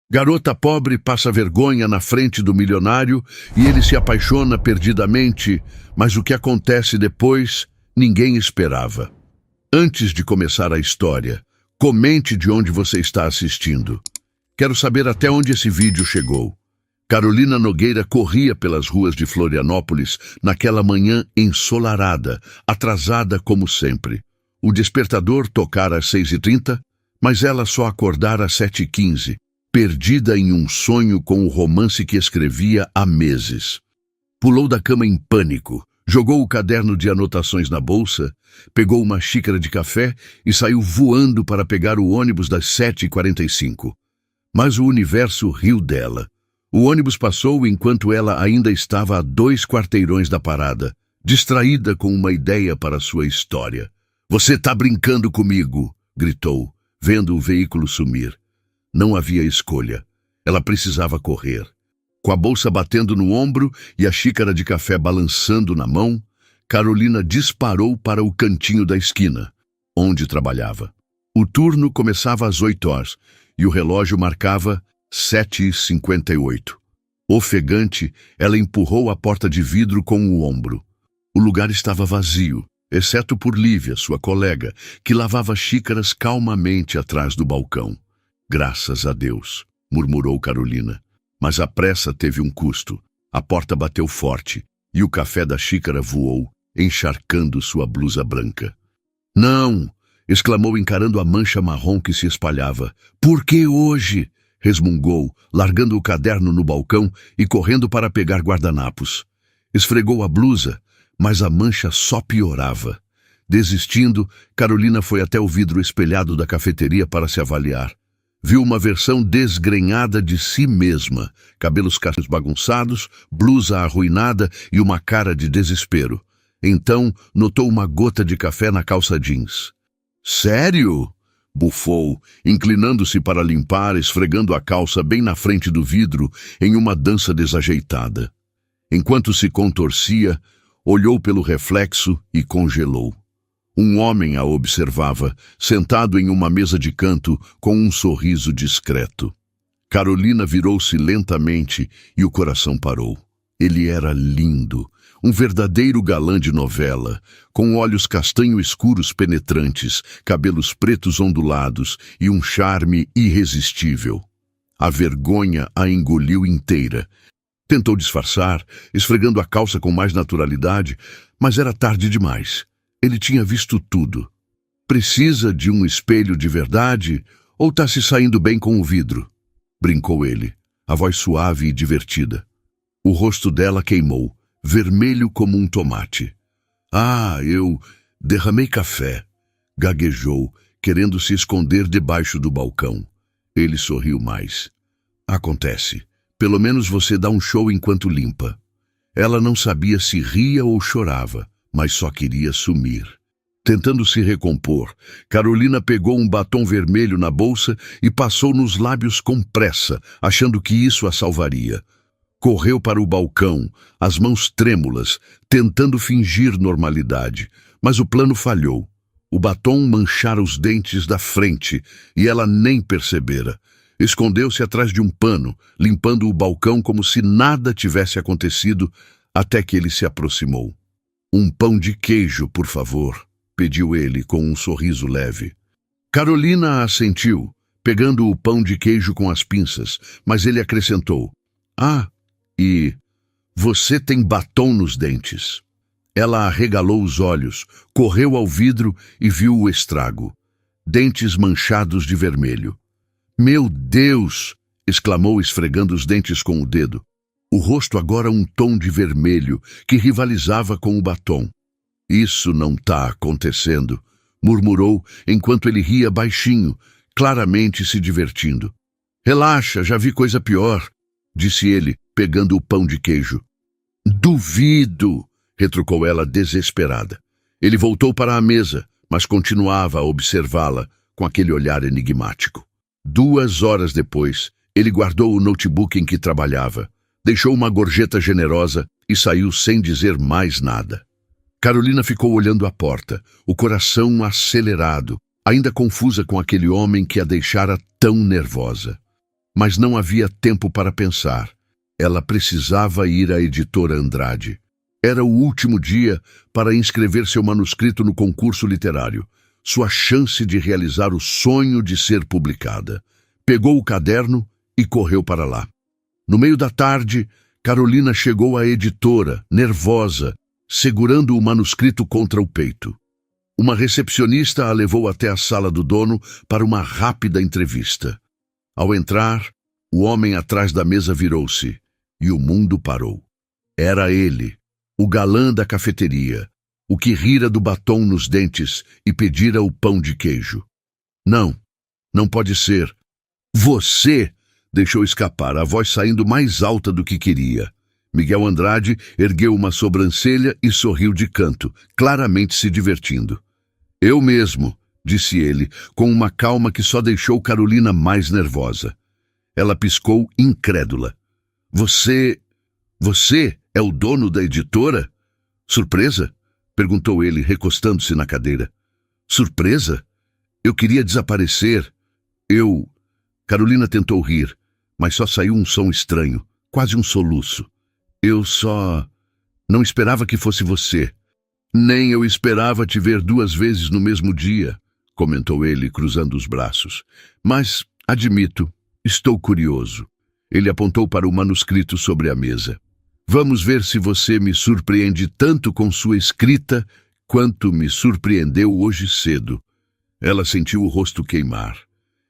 Garota pobre passa vergonha na frente do milionário e ele se apaixona perdidamente, mas o que acontece depois, ninguém esperava. Antes de começar a história, comente de onde você está assistindo. Quero saber até onde esse vídeo chegou. Carolina Nogueira corria pelas ruas de Florianópolis naquela manhã ensolarada, atrasada como sempre. O despertador tocara às 6h30, mas ela só acordara às 7h15, perdida em um sonho com o romance que escrevia há meses. Pulou da cama em pânico, jogou o caderno de anotações na bolsa, pegou uma xícara de café e saiu voando para pegar o ônibus das 7h45. Mas o universo riu dela. O ônibus passou enquanto ela ainda estava a 2 quarteirões da parada, distraída com uma ideia para sua história. "Você tá brincando comigo!" gritou, vendo o veículo sumir. Não havia escolha. Ela precisava correr. Com a bolsa batendo no ombro e a xícara de café balançando na mão, Carolina disparou para o cantinho da esquina, onde trabalhava. O turno começava às 8h e o relógio marcava 7h58. Ofegante, ela empurrou a porta de vidro com o ombro. O lugar estava vazio, exceto por Lívia, sua colega, que lavava xícaras calmamente atrás do balcão. "Graças a Deus", murmurou Carolina. Mas a pressa teve um custo. A porta bateu forte e o café da xícara voou, encharcando sua blusa branca. "Não!" exclamou encarando a mancha marrom que se espalhava. "Por que hoje?" resmungou, largando o caderno no balcão e correndo para pegar guardanapos. Esfregou a blusa, mas a mancha só piorava. Desistindo, Carolina foi até o vidro espelhado da cafeteria para se avaliar. Viu uma versão desgrenhada de si mesma, cabelos castanhos bagunçados, blusa arruinada e uma cara de desespero. Então, notou uma gota de café na calça jeans. "Sério?" bufou, inclinando-se para limpar, esfregando a calça bem na frente do vidro, em uma dança desajeitada. Enquanto se contorcia, olhou pelo reflexo e congelou. Um homem a observava, sentado em uma mesa de canto, com um sorriso discreto. Carolina virou-se lentamente e o coração parou. Ele era lindo, um verdadeiro galã de novela, com olhos castanho escuros penetrantes, cabelos pretos ondulados e um charme irresistível. A vergonha a engoliu inteira. Tentou disfarçar, esfregando a calça com mais naturalidade, mas era tarde demais. Ele tinha visto tudo. "Precisa de um espelho de verdade ou tá se saindo bem com o vidro?" brincou ele, a voz suave e divertida. O rosto dela queimou, vermelho como um tomate. "Ah, eu derramei café", gaguejou, querendo se esconder debaixo do balcão. Ele sorriu mais. "Acontece. Pelo menos você dá um show enquanto limpa." Ela não sabia se ria ou chorava, mas só queria sumir. Tentando se recompor, Carolina pegou um batom vermelho na bolsa e passou nos lábios com pressa, achando que isso a salvaria. Correu para o balcão, as mãos trêmulas, tentando fingir normalidade, mas o plano falhou. O batom manchara os dentes da frente e ela nem percebera. Escondeu-se atrás de um pano, limpando o balcão como se nada tivesse acontecido, até que ele se aproximou. "Um pão de queijo, por favor", pediu ele com um sorriso leve. Carolina assentiu, pegando o pão de queijo com as pinças, mas ele acrescentou: "Ah, e você tem batom nos dentes." Ela arregalou os olhos, correu ao vidro e viu o estrago. Dentes manchados de vermelho. "Meu Deus!" exclamou, esfregando os dentes com o dedo. O rosto agora um tom de vermelho, que rivalizava com o batom. "Isso não tá acontecendo", murmurou, enquanto ele ria baixinho, claramente se divertindo. "Relaxa, já vi coisa pior", disse ele, pegando o pão de queijo. "Duvido", retrucou ela desesperada. Ele voltou para a mesa, mas continuava a observá-la com aquele olhar enigmático. 2 horas depois, ele guardou o notebook em que trabalhava, deixou uma gorjeta generosa e saiu sem dizer mais nada. Carolina ficou olhando a porta, o coração acelerado, ainda confusa com aquele homem que a deixara tão nervosa. Mas não havia tempo para pensar. Ela precisava ir à editora Andrade. Era o último dia para inscrever seu manuscrito no concurso literário, sua chance de realizar o sonho de ser publicada. Pegou o caderno e correu para lá. No meio da tarde, Carolina chegou à editora, nervosa, segurando o manuscrito contra o peito. Uma recepcionista a levou até a sala do dono para uma rápida entrevista. Ao entrar, o homem atrás da mesa virou-se e o mundo parou. Era ele, o galã da cafeteria, o que rira do batom nos dentes e pedira o pão de queijo. Não, não pode ser. Você! Deixou escapar, a voz saindo mais alta do que queria. Miguel Andrade ergueu uma sobrancelha e sorriu de canto, claramente se divertindo. Eu mesmo, disse ele, com uma calma que só deixou Carolina mais nervosa. Ela piscou, incrédula. Você é o dono da editora? Surpresa? Perguntou ele, recostando-se na cadeira. Surpresa? Eu queria desaparecer. Carolina tentou rir, mas só saiu um som estranho, quase um soluço. Não esperava que fosse você. Nem eu esperava te ver 2 vezes no mesmo dia, comentou ele, cruzando os braços. Mas, admito, estou curioso. Ele apontou para o manuscrito sobre a mesa. Vamos ver se você me surpreende tanto com sua escrita quanto me surpreendeu hoje cedo. Ela sentiu o rosto queimar.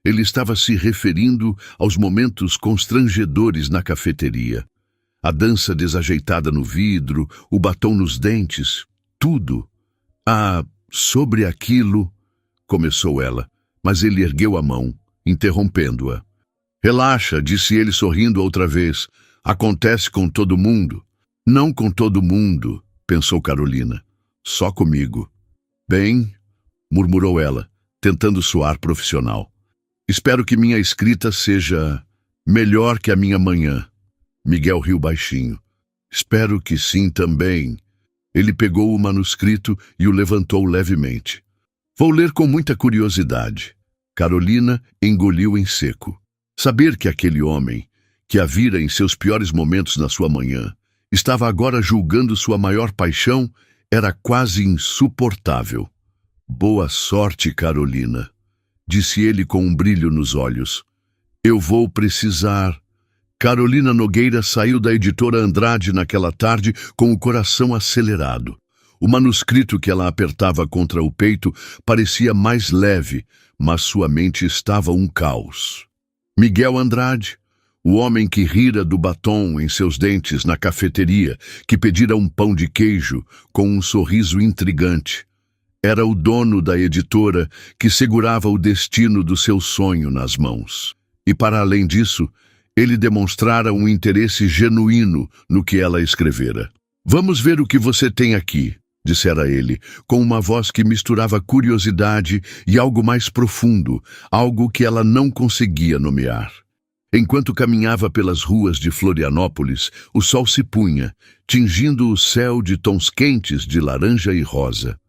Ele estava se referindo aos momentos constrangedores na cafeteria. A dança desajeitada no vidro, o batom nos dentes, tudo. Sobre aquilo, começou ela, mas ele ergueu a mão, interrompendo-a. Relaxa, disse ele sorrindo outra vez. Acontece com todo mundo. Não com todo mundo, pensou Carolina. Só comigo. Bem, murmurou ela, tentando soar profissional. Espero que minha escrita seja melhor que a minha manhã. Miguel riu baixinho. Espero que sim também. Ele pegou o manuscrito e o levantou levemente. Vou ler com muita curiosidade. Carolina engoliu em seco. Saber que aquele homem, que a vira em seus piores momentos na sua manhã, estava agora julgando sua maior paixão, era quase insuportável. Boa sorte, Carolina, disse ele com um brilho nos olhos. Eu vou precisar. Carolina Nogueira saiu da editora Andrade naquela tarde com o coração acelerado. O manuscrito que ela apertava contra o peito parecia mais leve, mas sua mente estava um caos. Miguel Andrade, o homem que rira do batom em seus dentes na cafeteria, que pedira um pão de queijo com um sorriso intrigante. Era o dono da editora que segurava o destino do seu sonho nas mãos. E para além disso, ele demonstrara um interesse genuíno no que ela escrevera. Vamos ver o que você tem aqui, dissera ele, com uma voz que misturava curiosidade e algo mais profundo, algo que ela não conseguia nomear. Enquanto caminhava pelas ruas de Florianópolis, o sol se punha, tingindo o céu de tons quentes de laranja e rosa.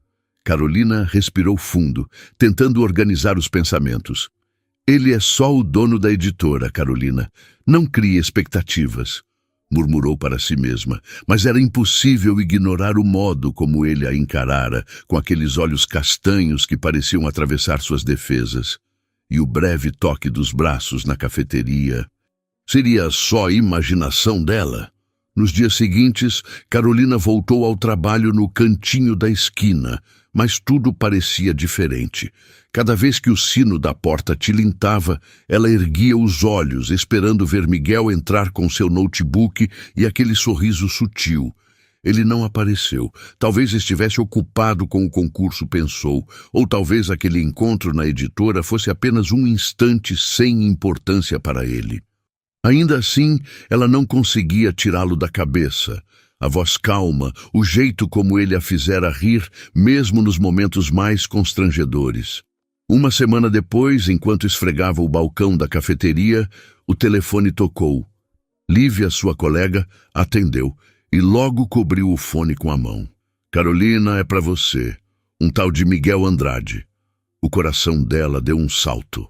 Carolina respirou fundo, tentando organizar os pensamentos. Ele é só o dono da editora, Carolina. Não crie expectativas, murmurou para si mesma, mas era impossível ignorar o modo como ele a encarara, com aqueles olhos castanhos que pareciam atravessar suas defesas, e o breve toque dos braços na cafeteria. Seria só imaginação dela? Nos dias seguintes, Carolina voltou ao trabalho no cantinho da esquina, mas tudo parecia diferente. Cada vez que o sino da porta tilintava, ela erguia os olhos, esperando ver Miguel entrar com seu notebook e aquele sorriso sutil. Ele não apareceu. Talvez estivesse ocupado com o concurso, pensou, ou talvez aquele encontro na editora fosse apenas um instante sem importância para ele. Ainda assim, ela não conseguia tirá-lo da cabeça. A voz calma, o jeito como ele a fizera rir, mesmo nos momentos mais constrangedores. Uma semana depois, enquanto esfregava o balcão da cafeteria, o telefone tocou. Lívia, sua colega, atendeu e logo cobriu o fone com a mão. Carolina, é para você. Um tal de Miguel Andrade. O coração dela deu um salto.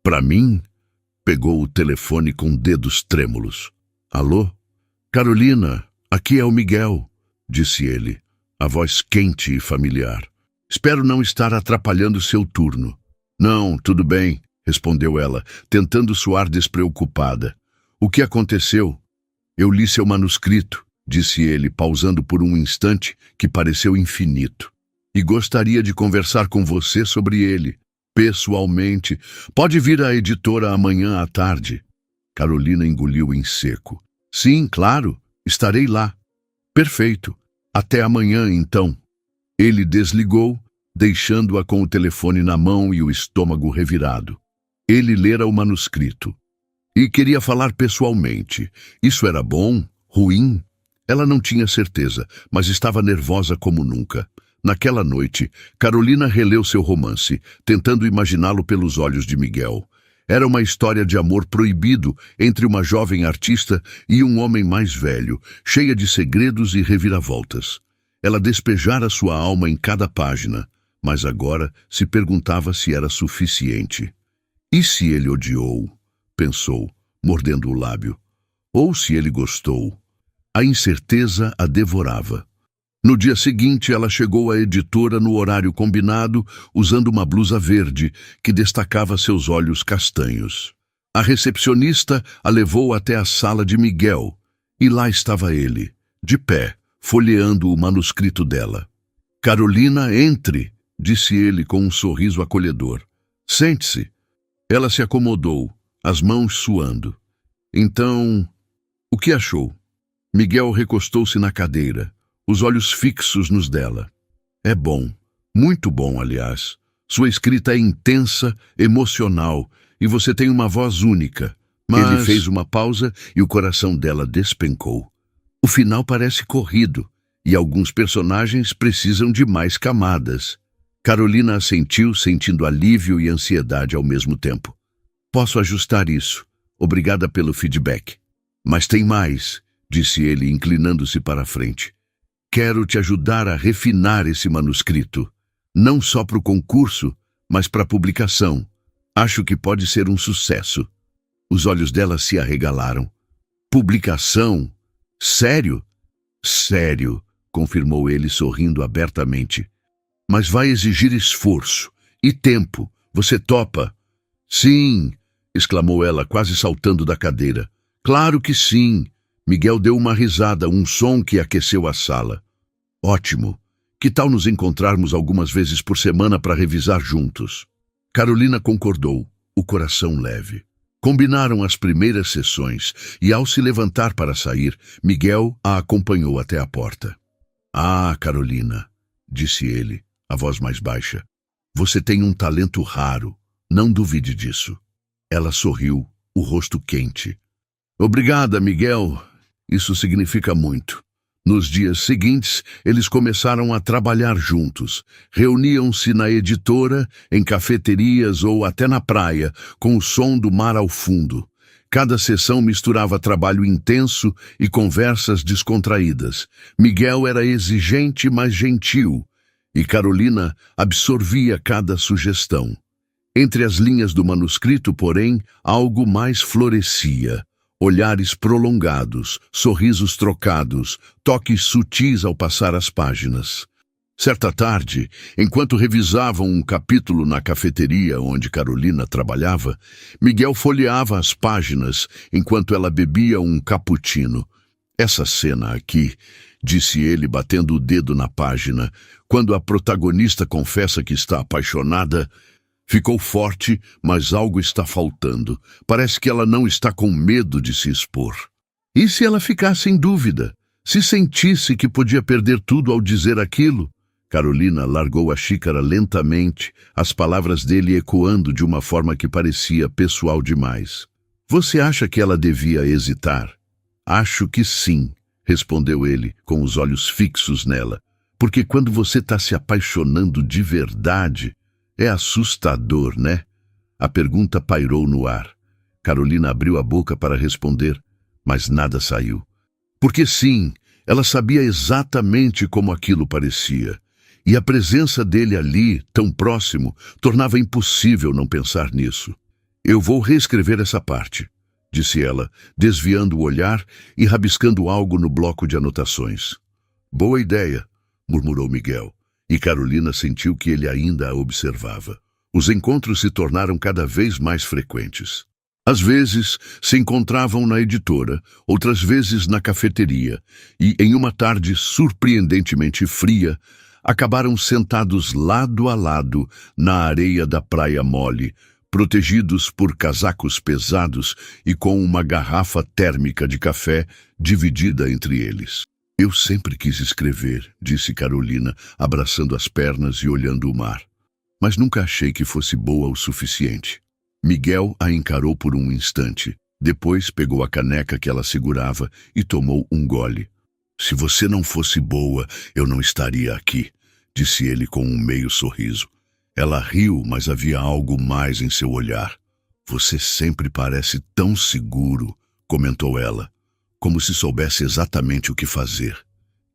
Para mim? Pegou o telefone com dedos trêmulos. Alô? Carolina, aqui é o Miguel, disse ele, a voz quente e familiar. Espero não estar atrapalhando seu turno. Não, tudo bem, respondeu ela, tentando soar despreocupada. O que aconteceu? Eu li seu manuscrito, disse ele, pausando por um instante que pareceu infinito. E gostaria de conversar com você sobre ele, pessoalmente. Pode vir à editora amanhã à tarde. Carolina engoliu em seco. Sim, claro, estarei lá. Perfeito. Até amanhã, então. Ele desligou, deixando-a com o telefone na mão e o estômago revirado. Ele lera o manuscrito. E queria falar pessoalmente. Isso era bom? Ruim? Ela não tinha certeza, mas estava nervosa como nunca. Naquela noite, Carolina releu seu romance, tentando imaginá-lo pelos olhos de Miguel. Era uma história de amor proibido entre uma jovem artista e um homem mais velho, cheia de segredos e reviravoltas. Ela despejara sua alma em cada página, mas agora se perguntava se era suficiente. E se ele odiou? Pensou, mordendo o lábio. Ou se ele gostou? A incerteza a devorava. No dia seguinte, ela chegou à editora no horário combinado, usando uma blusa verde, que destacava seus olhos castanhos. A recepcionista a levou até a sala de Miguel, e lá estava ele, de pé, folheando o manuscrito dela. Carolina, entre, disse ele com um sorriso acolhedor. Sente-se. Ela se acomodou, as mãos suando. Então, o que achou? Miguel recostou-se na cadeira, os olhos fixos nos dela. É bom, muito bom, aliás. Sua escrita é intensa, emocional, e você tem uma voz única. Mas... Ele fez uma pausa e o coração dela despencou. O final parece corrido, e alguns personagens precisam de mais camadas. Carolina assentiu, sentindo alívio e ansiedade ao mesmo tempo. Posso ajustar isso. Obrigada pelo feedback. Mas tem mais, disse ele, inclinando-se para a frente. Quero te ajudar a refinar esse manuscrito. Não só para o concurso, mas para a publicação. Acho que pode ser um sucesso. Os olhos dela se arregalaram. Publicação? Sério? Sério, confirmou ele sorrindo abertamente. Mas vai exigir esforço e tempo. Você topa? Sim, exclamou ela, quase saltando da cadeira. Claro que sim. Miguel deu uma risada, um som que aqueceu a sala. Ótimo. Que tal nos encontrarmos algumas vezes por semana para revisar juntos? Carolina concordou, o coração leve. Combinaram as primeiras sessões e, ao se levantar para sair, Miguel a acompanhou até a porta. Ah, Carolina, disse ele, a voz mais baixa. Você tem um talento raro, não duvide disso. Ela sorriu, o rosto quente. Obrigada, Miguel. Isso significa muito. Nos dias seguintes, eles começaram a trabalhar juntos. Reuniam-se na editora, em cafeterias ou até na praia, com o som do mar ao fundo. Cada sessão misturava trabalho intenso e conversas descontraídas. Miguel era exigente, mas gentil, e Carolina absorvia cada sugestão. Entre as linhas do manuscrito, porém, algo mais florescia. Olhares prolongados, sorrisos trocados, toques sutis ao passar as páginas. Certa tarde, enquanto revisavam um capítulo na cafeteria onde Carolina trabalhava, Miguel folheava as páginas enquanto ela bebia um cappuccino. Essa cena aqui, disse ele batendo o dedo na página, quando a protagonista confessa que está apaixonada, ficou forte, mas algo está faltando. Parece que ela não está com medo de se expor. E se ela ficasse em dúvida? Se sentisse que podia perder tudo ao dizer aquilo? Carolina largou a xícara lentamente, as palavras dele ecoando de uma forma que parecia pessoal demais. Você acha que ela devia hesitar? Acho que sim, respondeu ele, com os olhos fixos nela. Porque quando você está se apaixonando de verdade, é assustador, né? A pergunta pairou no ar. Carolina abriu a boca para responder, mas nada saiu. Porque sim, ela sabia exatamente como aquilo parecia. E a presença dele ali, tão próximo, tornava impossível não pensar nisso. Eu vou reescrever essa parte, disse ela, desviando o olhar e rabiscando algo no bloco de anotações. Boa ideia, murmurou Miguel, e Carolina sentiu que ele ainda a observava. Os encontros se tornaram cada vez mais frequentes. Às vezes, se encontravam na editora, outras vezes na cafeteria, e, em uma tarde surpreendentemente fria, acabaram sentados lado a lado na areia da praia mole, protegidos por casacos pesados e com uma garrafa térmica de café dividida entre eles. Eu sempre quis escrever, disse Carolina, abraçando as pernas e olhando o mar. Mas nunca achei que fosse boa o suficiente. Miguel a encarou por um instante. Depois pegou a caneca que ela segurava e tomou um gole. Se você não fosse boa, eu não estaria aqui, disse ele com um meio sorriso. Ela riu, mas havia algo mais em seu olhar. Você sempre parece tão seguro, comentou ela, como se soubesse exatamente o que fazer.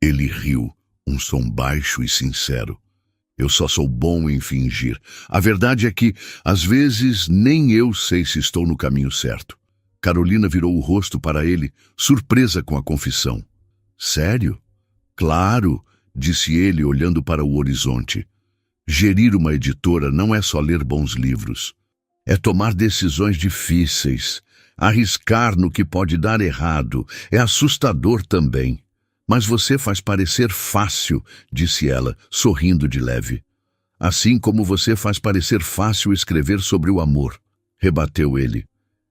Ele riu, um som baixo e sincero. Eu só sou bom em fingir. A verdade é que, às vezes, nem eu sei se estou no caminho certo. Carolina virou o rosto para ele, surpresa com a confissão. Sério? Claro, disse ele, olhando para o horizonte. Gerir uma editora não é só ler bons livros. É tomar decisões difíceis, arriscar no que pode dar errado. É assustador também. Mas você faz parecer fácil, disse ela, sorrindo de leve. Assim como você faz parecer fácil escrever sobre o amor, rebateu ele.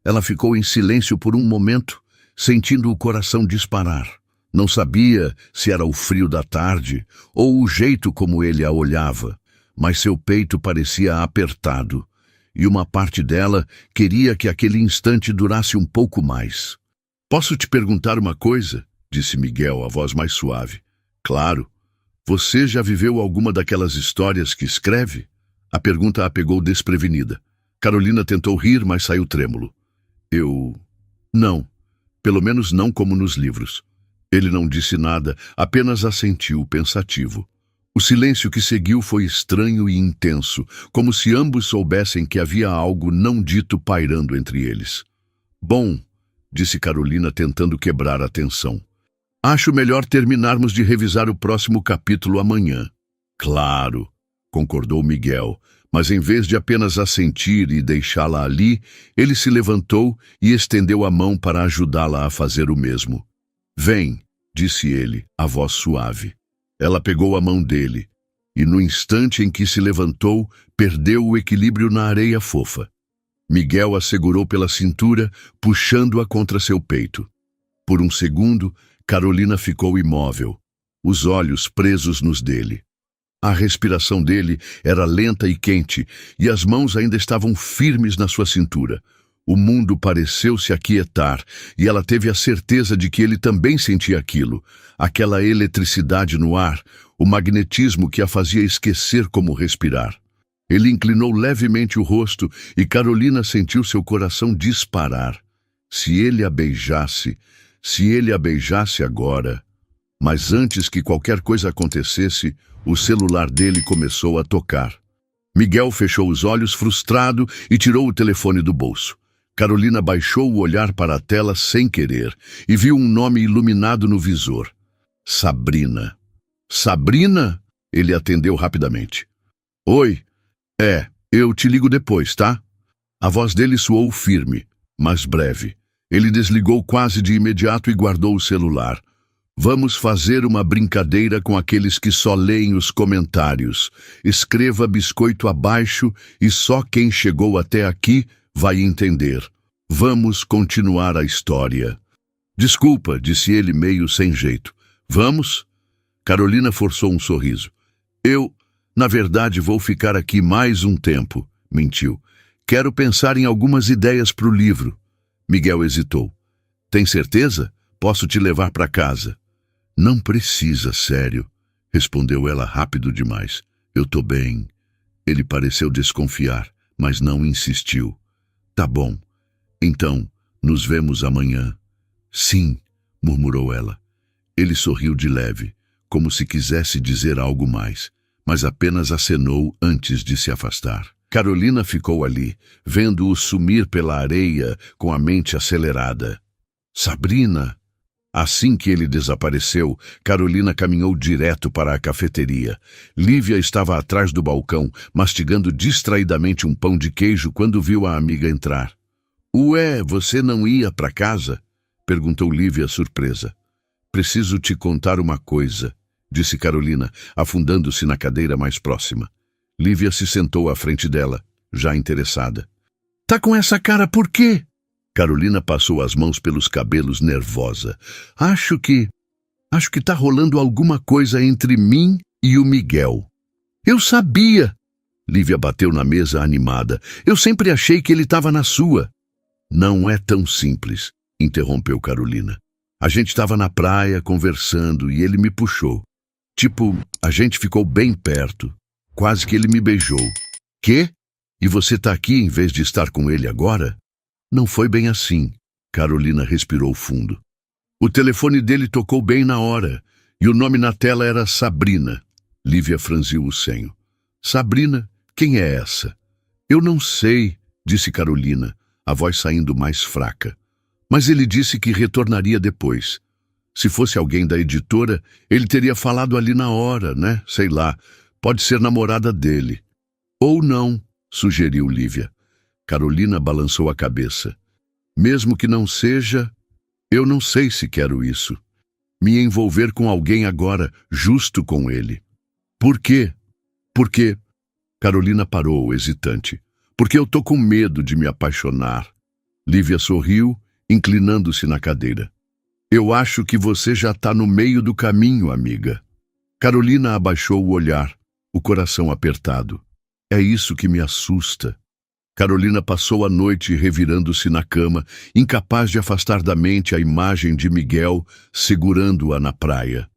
Ela ficou em silêncio por um momento, sentindo o coração disparar. Não sabia se era o frio da tarde ou o jeito como ele a olhava, mas seu peito parecia apertado, e uma parte dela queria que aquele instante durasse um pouco mais. Posso te perguntar uma coisa? Disse Miguel, a voz mais suave. Claro. Você já viveu alguma daquelas histórias que escreve? A pergunta a pegou desprevenida. Carolina tentou rir, mas saiu trêmulo. Não. Pelo menos não como nos livros. Ele não disse nada, apenas assentiu, pensativo. O silêncio que seguiu foi estranho e intenso, como se ambos soubessem que havia algo não dito pairando entre eles. Bom, disse Carolina, tentando quebrar a tensão. Acho melhor terminarmos de revisar o próximo capítulo amanhã. Claro, concordou Miguel, mas em vez de apenas assentir e deixá-la ali, ele se levantou e estendeu a mão para ajudá-la a fazer o mesmo. Vem, disse ele, a voz suave. Ela pegou a mão dele, e no instante em que se levantou, perdeu o equilíbrio na areia fofa. Miguel a segurou pela cintura, puxando-a contra seu peito. Por um segundo, Carolina ficou imóvel, os olhos presos nos dele. A respiração dele era lenta e quente, e as mãos ainda estavam firmes na sua cintura. O mundo pareceu se aquietar, e ela teve a certeza de que ele também sentia aquilo, aquela eletricidade no ar, o magnetismo que a fazia esquecer como respirar. Ele inclinou levemente o rosto e Carolina sentiu seu coração disparar. Se ele a beijasse agora... Mas antes que qualquer coisa acontecesse, o celular dele começou a tocar. Miguel fechou os olhos frustrado e tirou o telefone do bolso. Carolina baixou o olhar para a tela sem querer e viu um nome iluminado no visor. Sabrina. Sabrina? Ele atendeu rapidamente. Oi. Eu te ligo depois, tá? A voz dele soou firme, mas breve. Ele desligou quase de imediato e guardou o celular. Vamos fazer uma brincadeira com aqueles que só leem os comentários. Escreva biscoito abaixo e só quem chegou até aqui vai entender. Vamos continuar a história. Desculpa, disse ele meio sem jeito. Vamos? Carolina forçou um sorriso. Na verdade, vou ficar aqui mais um tempo, mentiu. Quero pensar em algumas ideias para o livro. Miguel hesitou. Tem certeza? Posso te levar para casa. Não precisa, sério, respondeu ela rápido demais. Eu tô bem. Ele pareceu desconfiar, mas não insistiu. Tá bom. Então, nos vemos amanhã. Sim, murmurou ela. Ele sorriu de leve, como se quisesse dizer algo mais, mas apenas acenou antes de se afastar. Carolina ficou ali, vendo-o sumir pela areia com a mente acelerada. Sabrina! Assim que ele desapareceu, Carolina caminhou direto para a cafeteria. Lívia estava atrás do balcão, mastigando distraidamente um pão de queijo quando viu a amiga entrar. Ué, você não ia para casa? Perguntou Lívia, surpresa. Preciso te contar uma coisa, disse Carolina, afundando-se na cadeira mais próxima. Lívia se sentou à frente dela, já interessada. Tá com essa cara por quê? Carolina passou as mãos pelos cabelos, nervosa. Acho que tá rolando alguma coisa entre mim e o Miguel. Eu sabia! Lívia bateu na mesa animada. Eu sempre achei que ele estava na sua. Não é tão simples, interrompeu Carolina. A gente estava na praia conversando e ele me puxou. Tipo, a gente ficou bem perto. Quase que ele me beijou. Quê? E você tá aqui em vez de estar com ele agora? Não foi bem assim. Carolina respirou fundo. O telefone dele tocou bem na hora, e o nome na tela era Sabrina. Lívia franziu o senho. Sabrina? Quem é essa? Eu não sei, disse Carolina, a voz saindo mais fraca. Mas ele disse que retornaria depois. Se fosse alguém da editora, ele teria falado ali na hora, né? Sei lá, pode ser namorada dele. Ou não, sugeriu Lívia. Carolina balançou a cabeça. Mesmo que não seja, eu não sei se quero isso. Me envolver com alguém agora, justo com ele. Por quê? Porque... Carolina parou, hesitante. Porque eu tô com medo de me apaixonar. Lívia sorriu, inclinando-se na cadeira. Eu acho que você já tá no meio do caminho, amiga. Carolina abaixou o olhar, o coração apertado. É isso que me assusta. Carolina passou a noite revirando-se na cama, incapaz de afastar da mente a imagem de Miguel segurando-a na praia.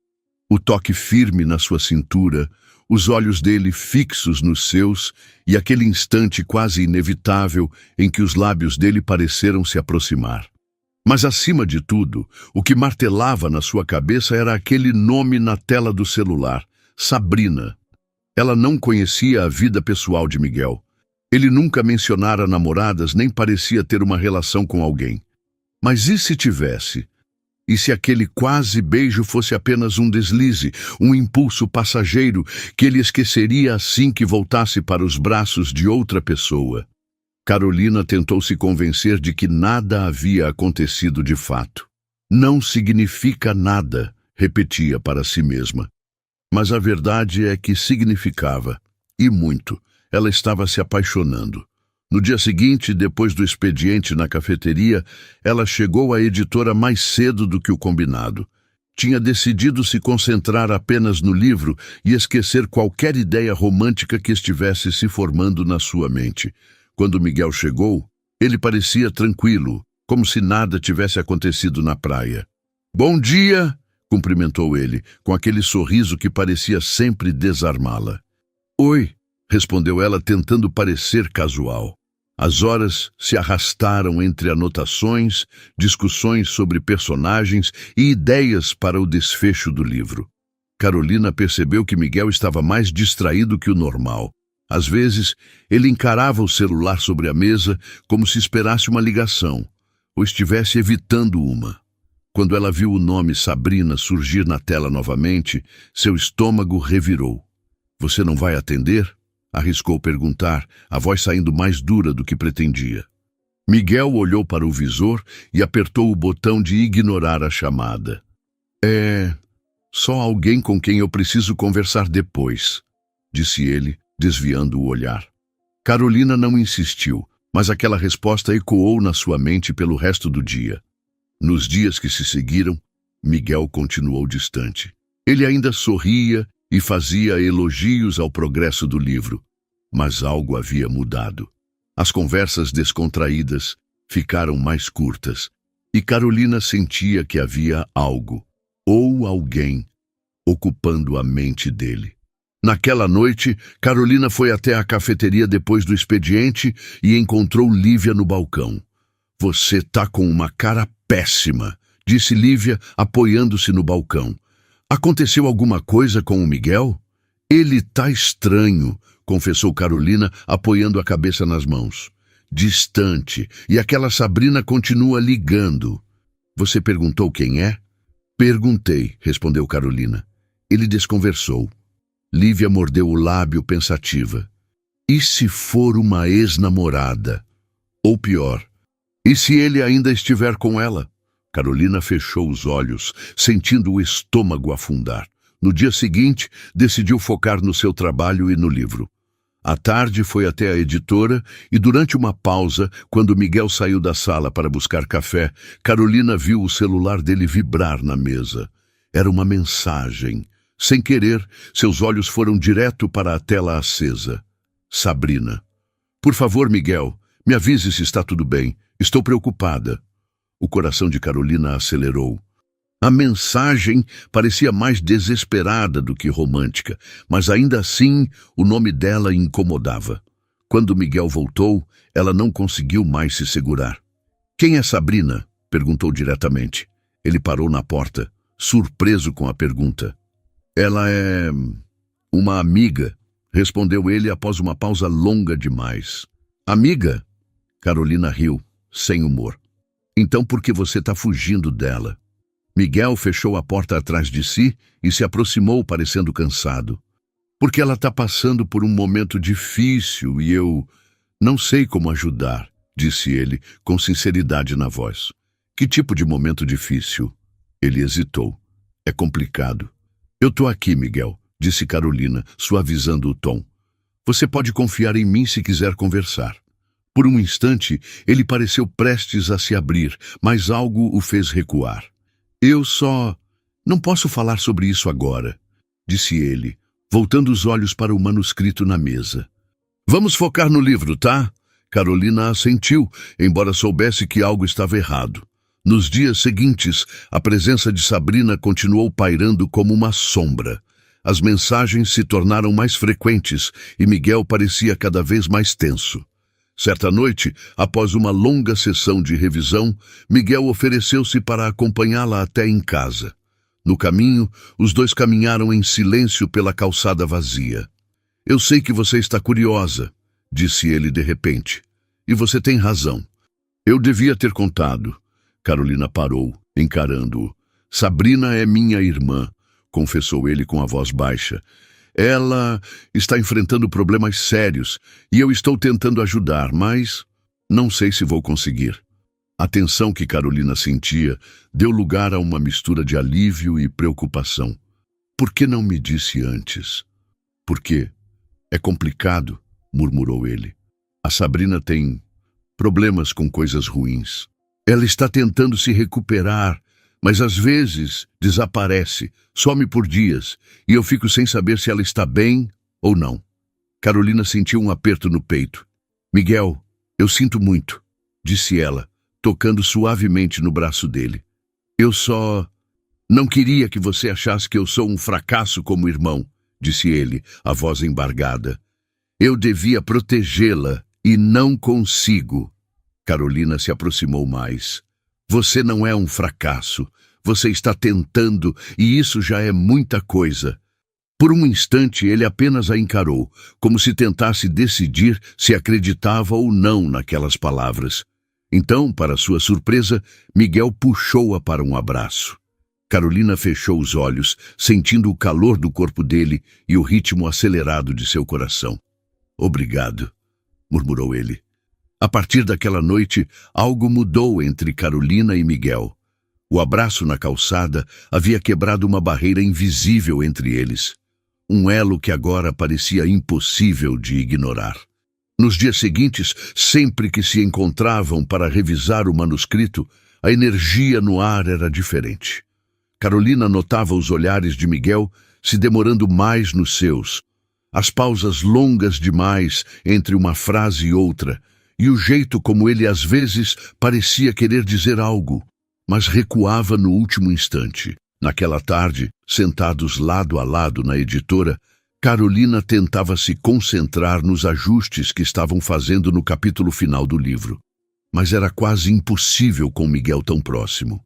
O toque firme na sua cintura, os olhos dele fixos nos seus e aquele instante quase inevitável em que os lábios dele pareceram se aproximar. Mas, acima de tudo, o que martelava na sua cabeça era aquele nome na tela do celular, Sabrina. Ela não conhecia a vida pessoal de Miguel. Ele nunca mencionara namoradas, nem parecia ter uma relação com alguém. Mas e se tivesse? E se aquele quase beijo fosse apenas um deslize, um impulso passageiro que ele esqueceria assim que voltasse para os braços de outra pessoa? Carolina tentou se convencer de que nada havia acontecido de fato. Não significa nada, repetia para si mesma. Mas a verdade é que significava, e muito. Ela estava se apaixonando. No dia seguinte, depois do expediente na cafeteria, ela chegou à editora mais cedo do que o combinado. Tinha decidido se concentrar apenas no livro e esquecer qualquer ideia romântica que estivesse se formando na sua mente. Quando Miguel chegou, ele parecia tranquilo, como se nada tivesse acontecido na praia. Bom dia! Cumprimentou ele, com aquele sorriso que parecia sempre desarmá-la. Oi! Respondeu ela, tentando parecer casual. As horas se arrastaram entre anotações, discussões sobre personagens e ideias para o desfecho do livro. Carolina percebeu que Miguel estava mais distraído que o normal. Às vezes, ele encarava o celular sobre a mesa como se esperasse uma ligação, ou estivesse evitando uma. Quando ela viu o nome Sabrina surgir na tela novamente, seu estômago revirou. Você não vai atender? Arriscou perguntar, a voz saindo mais dura do que pretendia. Miguel olhou para o visor e apertou o botão de ignorar a chamada. É só alguém com quem eu preciso conversar depois, disse ele, desviando o olhar. Carolina não insistiu, mas aquela resposta ecoou na sua mente pelo resto do dia. Nos dias que se seguiram, Miguel continuou distante. Ele ainda sorria e fazia elogios ao progresso do livro, mas algo havia mudado. As conversas descontraídas ficaram mais curtas, e Carolina sentia que havia algo, ou alguém, ocupando a mente dele. Naquela noite, Carolina foi até a cafeteria depois do expediente e encontrou Lívia no balcão. Você tá com uma cara péssima, disse Lívia, apoiando-se no balcão. Aconteceu alguma coisa com o Miguel? Ele tá estranho, confessou Carolina, apoiando a cabeça nas mãos. Distante, e aquela Sabrina continua ligando. Você perguntou quem é? Perguntei, respondeu Carolina. Ele desconversou. Lívia mordeu o lábio pensativa. E se for uma ex-namorada? Ou pior, e se ele ainda estiver com ela? Carolina fechou os olhos, sentindo o estômago afundar. No dia seguinte, decidiu focar no seu trabalho e no livro. À tarde foi até a editora e durante uma pausa, quando Miguel saiu da sala para buscar café, Carolina viu o celular dele vibrar na mesa. Era uma mensagem. Sem querer, seus olhos foram direto para a tela acesa. Sabrina. Por favor, Miguel, me avise se está tudo bem. Estou preocupada. O coração de Carolina acelerou. A mensagem parecia mais desesperada do que romântica, mas ainda assim o nome dela incomodava. Quando Miguel voltou, ela não conseguiu mais se segurar. Quem é Sabrina? Perguntou diretamente. Ele parou na porta, surpreso com a pergunta. Ela é uma amiga, respondeu ele após uma pausa longa demais. Amiga? Carolina riu, sem humor. Então por que você está fugindo dela? Miguel fechou a porta atrás de si e se aproximou parecendo cansado. Porque ela está passando por um momento difícil e eu não sei como ajudar, disse ele com sinceridade na voz. Que tipo de momento difícil? Ele hesitou. É complicado. Eu tô aqui, Miguel, disse Carolina, suavizando o tom. Você pode confiar em mim se quiser conversar. Por um instante, ele pareceu prestes a se abrir, mas algo o fez recuar. Eu só não posso falar sobre isso agora, disse ele, voltando os olhos para o manuscrito na mesa. Vamos focar no livro, tá? Carolina assentiu, embora soubesse que algo estava errado. Nos dias seguintes, a presença de Sabrina continuou pairando como uma sombra. As mensagens se tornaram mais frequentes e Miguel parecia cada vez mais tenso. Certa noite, após uma longa sessão de revisão, Miguel ofereceu-se para acompanhá-la até em casa. No caminho, os dois caminharam em silêncio pela calçada vazia. Eu sei que você está curiosa, disse ele de repente. E você tem razão. Eu devia ter contado. Carolina parou, encarando-o. Sabrina é minha irmã, confessou ele com a voz baixa. Ela está enfrentando problemas sérios e eu estou tentando ajudar, mas não sei se vou conseguir. A tensão que Carolina sentia deu lugar a uma mistura de alívio e preocupação. Por que não me disse antes? Por quê? É complicado, murmurou ele. A Sabrina tem problemas com coisas ruins. Ela está tentando se recuperar, mas às vezes desaparece, some por dias, e eu fico sem saber se ela está bem ou não. Carolina sentiu um aperto no peito. Miguel, eu sinto muito, disse ela, tocando suavemente no braço dele. Eu só não queria que você achasse que eu sou um fracasso como irmão, disse ele, a voz embargada. Eu devia protegê-la e não consigo. Carolina se aproximou mais. Você não é um fracasso. Você está tentando e isso já é muita coisa. Por um instante ele apenas a encarou, como se tentasse decidir se acreditava ou não naquelas palavras. Então, para sua surpresa, Miguel puxou-a para um abraço. Carolina fechou os olhos, sentindo o calor do corpo dele e o ritmo acelerado de seu coração. Obrigado, murmurou ele. A partir daquela noite, algo mudou entre Carolina e Miguel. O abraço na calçada havia quebrado uma barreira invisível entre eles. Um elo que agora parecia impossível de ignorar. Nos dias seguintes, sempre que se encontravam para revisar o manuscrito, a energia no ar era diferente. Carolina notava os olhares de Miguel se demorando mais nos seus, as pausas longas demais entre uma frase e outra, e o jeito como ele às vezes parecia querer dizer algo, mas recuava no último instante. Naquela tarde, sentados lado a lado na editora, Carolina tentava se concentrar nos ajustes que estavam fazendo no capítulo final do livro. Mas era quase impossível com Miguel tão próximo.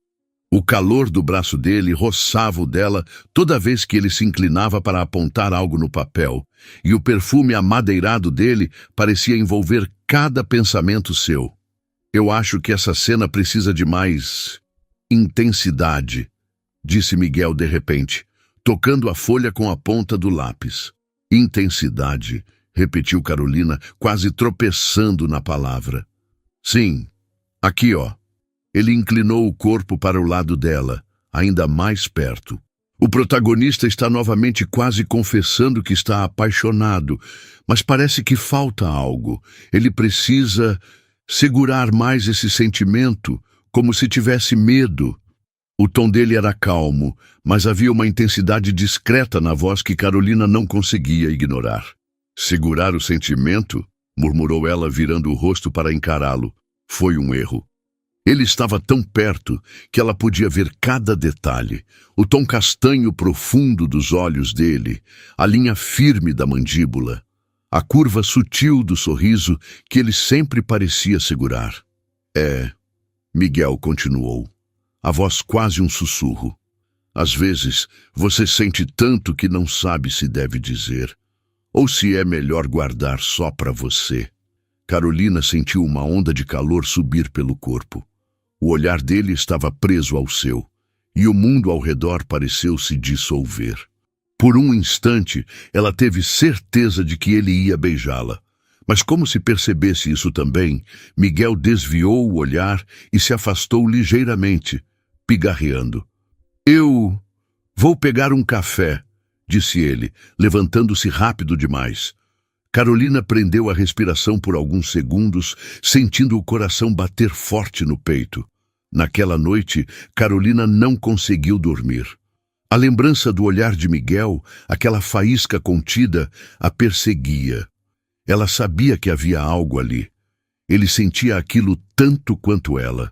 O calor do braço dele roçava o dela toda vez que ele se inclinava para apontar algo no papel, e o perfume amadeirado dele parecia envolver cada pensamento seu. Eu acho que essa cena precisa de mais intensidade, disse Miguel de repente, tocando a folha com a ponta do lápis. Intensidade, repetiu Carolina, quase tropeçando na palavra. Sim, aqui, ó. Ele inclinou o corpo para o lado dela, ainda mais perto. O protagonista está novamente quase confessando que está apaixonado, mas parece que falta algo. Ele precisa segurar mais esse sentimento, como se tivesse medo. O tom dele era calmo, mas havia uma intensidade discreta na voz que Carolina não conseguia ignorar. Segurar o sentimento? Murmurou ela, virando o rosto para encará-lo. Foi um erro. Ele estava tão perto que ela podia ver cada detalhe. O tom castanho profundo dos olhos dele, a linha firme da mandíbula, a curva sutil do sorriso que ele sempre parecia segurar. Miguel continuou, a voz quase um sussurro. Às vezes, você sente tanto que não sabe se deve dizer, ou se é melhor guardar só para você. Carolina sentiu uma onda de calor subir pelo corpo. O olhar dele estava preso ao seu, e o mundo ao redor pareceu se dissolver. Por um instante, ela teve certeza de que ele ia beijá-la. Mas como se percebesse isso também, Miguel desviou o olhar e se afastou ligeiramente, pigarreando. Eu vou pegar um café, disse ele, levantando-se rápido demais. Carolina prendeu a respiração por alguns segundos, sentindo o coração bater forte no peito. Naquela noite, Carolina não conseguiu dormir. A lembrança do olhar de Miguel, aquela faísca contida, a perseguia. Ela sabia que havia algo ali. Ele sentia aquilo tanto quanto ela.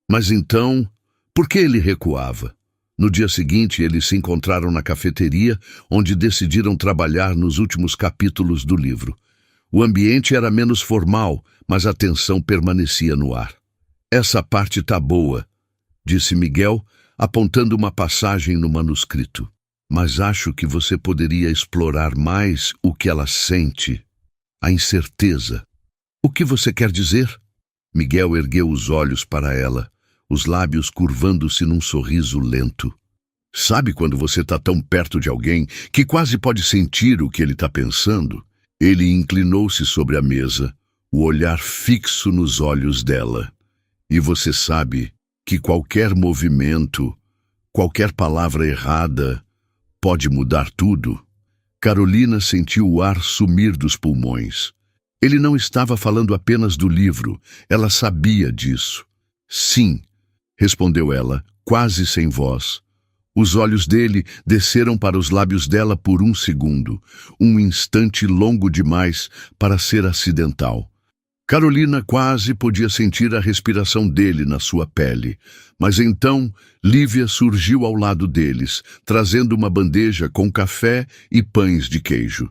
Mas então, por que ele recuava? No dia seguinte, eles se encontraram na cafeteria, onde decidiram trabalhar nos últimos capítulos do livro. O ambiente era menos formal, mas a tensão permanecia no ar. Essa parte tá boa, disse Miguel, apontando uma passagem no manuscrito. Mas acho que você poderia explorar mais o que ela sente, a incerteza. O que você quer dizer? Miguel ergueu os olhos para ela, os lábios curvando-se num sorriso lento. Sabe quando você está tão perto de alguém que quase pode sentir o que ele está pensando? Ele inclinou-se sobre a mesa, o olhar fixo nos olhos dela. E você sabe que qualquer movimento, qualquer palavra errada, pode mudar tudo? Carolina sentiu o ar sumir dos pulmões. Ele não estava falando apenas do livro, ela sabia disso. Sim, respondeu ela, quase sem voz. Os olhos dele desceram para os lábios dela por um segundo, um instante longo demais para ser acidental. Carolina quase podia sentir a respiração dele na sua pele, mas então Lívia surgiu ao lado deles, trazendo uma bandeja com café e pães de queijo.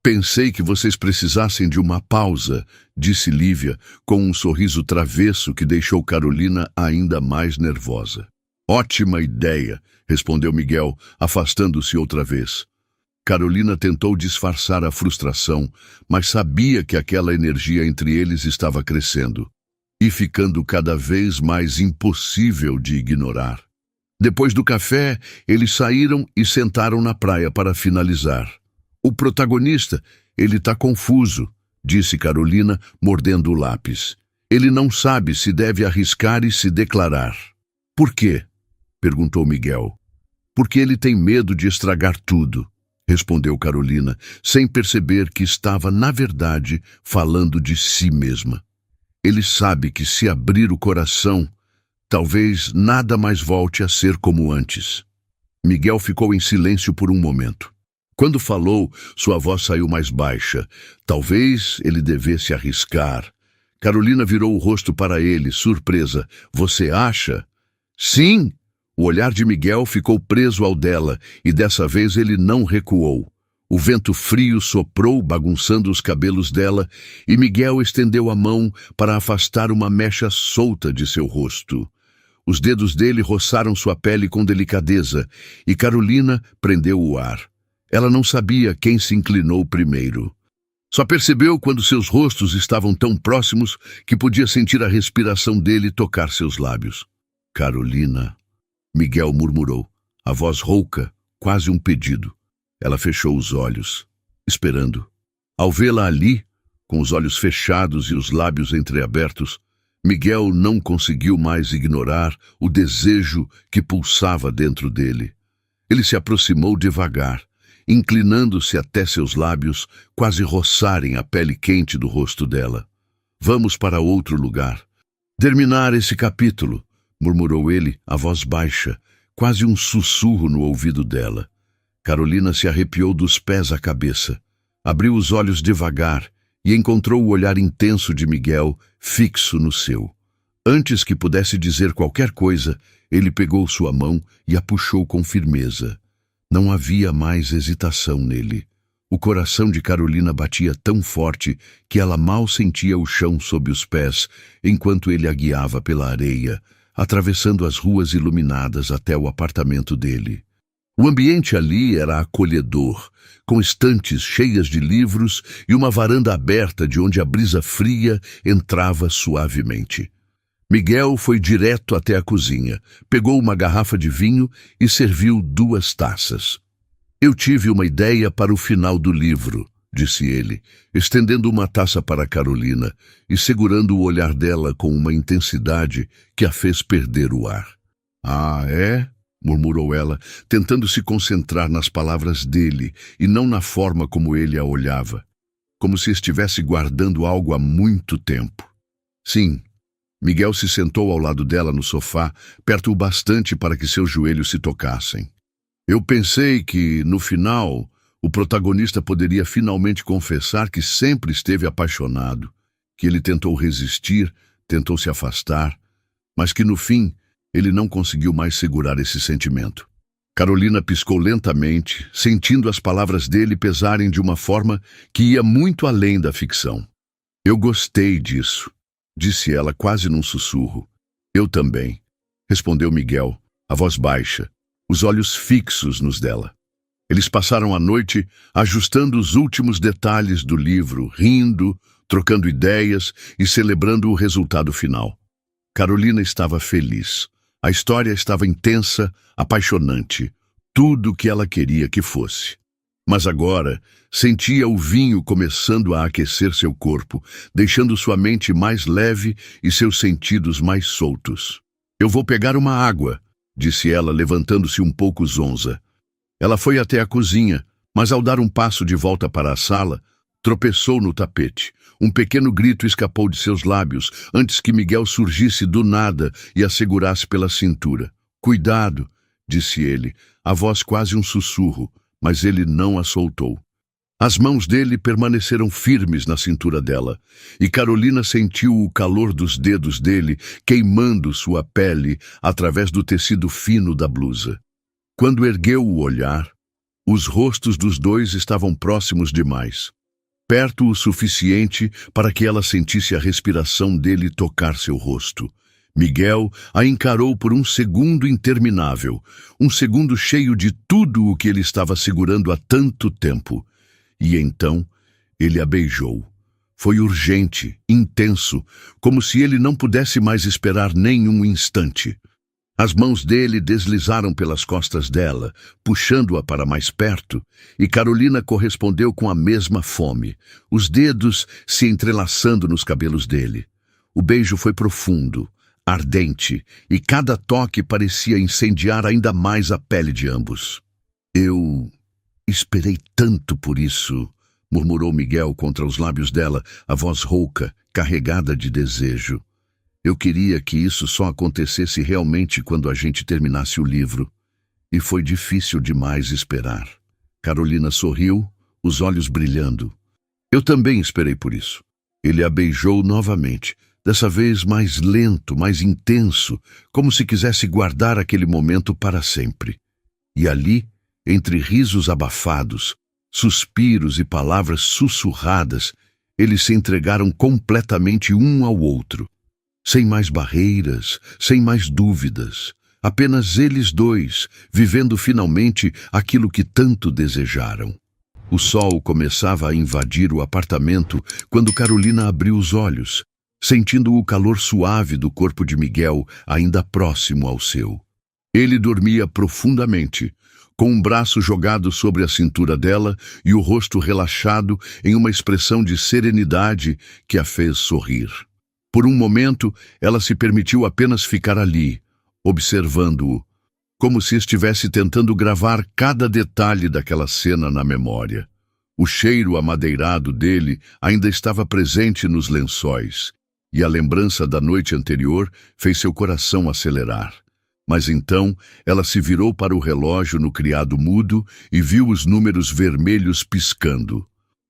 Pensei que vocês precisassem de uma pausa, disse Lívia, com um sorriso travesso que deixou Carolina ainda mais nervosa. Ótima ideia, respondeu Miguel, afastando-se outra vez. Carolina tentou disfarçar a frustração, mas sabia que aquela energia entre eles estava crescendo e ficando cada vez mais impossível de ignorar. Depois do café, eles saíram e sentaram na praia para finalizar. O protagonista, ele está confuso, disse Carolina, mordendo o lápis. Ele não sabe se deve arriscar e se declarar. Por quê? Perguntou Miguel. Porque ele tem medo de estragar tudo, respondeu Carolina, sem perceber que estava, na verdade, falando de si mesma. Ele sabe que se abrir o coração, talvez nada mais volte a ser como antes. Miguel ficou em silêncio por um momento. Quando falou, sua voz saiu mais baixa. Talvez ele devesse arriscar. Carolina virou o rosto para ele, surpresa. Você acha? Sim! O olhar de Miguel ficou preso ao dela, e dessa vez ele não recuou. O vento frio soprou, bagunçando os cabelos dela, e Miguel estendeu a mão para afastar uma mecha solta de seu rosto. Os dedos dele roçaram sua pele com delicadeza, e Carolina prendeu o ar. Ela não sabia quem se inclinou primeiro. Só percebeu quando seus rostos estavam tão próximos que podia sentir a respiração dele tocar seus lábios. Carolina, Miguel murmurou, a voz rouca, quase um pedido. Ela fechou os olhos, esperando. Ao vê-la ali, com os olhos fechados e os lábios entreabertos, Miguel não conseguiu mais ignorar o desejo que pulsava dentro dele. Ele se aproximou devagar, inclinando-se até seus lábios quase roçarem a pele quente do rosto dela. Vamos para outro lugar. Terminar esse capítulo, murmurou ele, a voz baixa, quase um sussurro no ouvido dela. Carolina se arrepiou dos pés à cabeça. Abriu os olhos devagar e encontrou o olhar intenso de Miguel fixo no seu. Antes que pudesse dizer qualquer coisa, ele pegou sua mão e a puxou com firmeza. Não havia mais hesitação nele. O coração de Carolina batia tão forte que ela mal sentia o chão sob os pés, enquanto ele a guiava pela areia, atravessando as ruas iluminadas até o apartamento dele. O ambiente ali era acolhedor, com estantes cheias de livros e uma varanda aberta de onde a brisa fria entrava suavemente. Miguel foi direto até a cozinha, pegou uma garrafa de vinho e serviu 2 taças. Eu tive uma ideia para o final do livro, disse ele, estendendo uma taça para Carolina e segurando o olhar dela com uma intensidade que a fez perder o ar. Ah, é? Murmurou ela, tentando se concentrar nas palavras dele e não na forma como ele a olhava, como se estivesse guardando algo há muito tempo. Sim. Miguel se sentou ao lado dela no sofá, perto o bastante para que seus joelhos se tocassem. Eu pensei que, no final, o protagonista poderia finalmente confessar que sempre esteve apaixonado, que ele tentou resistir, tentou se afastar, mas que no fim ele não conseguiu mais segurar esse sentimento. Carolina piscou lentamente, sentindo as palavras dele pesarem de uma forma que ia muito além da ficção. Eu gostei disso, disse ela quase num sussurro. Eu também, respondeu Miguel, a voz baixa, os olhos fixos nos dela. Eles passaram a noite ajustando os últimos detalhes do livro, rindo, trocando ideias e celebrando o resultado final. Carolina estava feliz. A história estava intensa, apaixonante, tudo o que ela queria que fosse. Mas agora sentia o vinho começando a aquecer seu corpo, deixando sua mente mais leve e seus sentidos mais soltos. Eu vou pegar uma água, disse ela, levantando-se um pouco zonza. Ela foi até a cozinha, mas ao dar um passo de volta para a sala, tropeçou no tapete. Um pequeno grito escapou de seus lábios antes que Miguel surgisse do nada e a segurasse pela cintura. Cuidado, disse ele, a voz quase um sussurro, mas ele não a soltou. As mãos dele permaneceram firmes na cintura dela, e Carolina sentiu o calor dos dedos dele queimando sua pele através do tecido fino da blusa. Quando ergueu o olhar, os rostos dos dois estavam próximos demais. Perto o suficiente para que ela sentisse a respiração dele tocar seu rosto. Miguel a encarou por um segundo interminável, um segundo cheio de tudo o que ele estava segurando há tanto tempo. E então ele a beijou. Foi urgente, intenso, como se ele não pudesse mais esperar nem um instante. As mãos dele deslizaram pelas costas dela, puxando-a para mais perto, e Carolina correspondeu com a mesma fome, os dedos se entrelaçando nos cabelos dele. O beijo foi profundo, ardente, e cada toque parecia incendiar ainda mais a pele de ambos. Eu esperei tanto por isso, murmurou Miguel contra os lábios dela, a voz rouca, carregada de desejo. Eu queria que isso só acontecesse realmente quando a gente terminasse o livro. E foi difícil demais esperar. Carolina sorriu, os olhos brilhando. Eu também esperei por isso. Ele a beijou novamente, dessa vez mais lento, mais intenso, como se quisesse guardar aquele momento para sempre. E ali, entre risos abafados, suspiros e palavras sussurradas, eles se entregaram completamente um ao outro. Sem mais barreiras, sem mais dúvidas. Apenas eles dois, vivendo finalmente aquilo que tanto desejaram. O sol começava a invadir o apartamento quando Carolina abriu os olhos, sentindo o calor suave do corpo de Miguel ainda próximo ao seu. Ele dormia profundamente, com um braço jogado sobre a cintura dela e o rosto relaxado em uma expressão de serenidade que a fez sorrir. Por um momento, ela se permitiu apenas ficar ali, observando-o, como se estivesse tentando gravar cada detalhe daquela cena na memória. O cheiro amadeirado dele ainda estava presente nos lençóis, e a lembrança da noite anterior fez seu coração acelerar. Mas então ela se virou para o relógio no criado mudo e viu os números vermelhos piscando.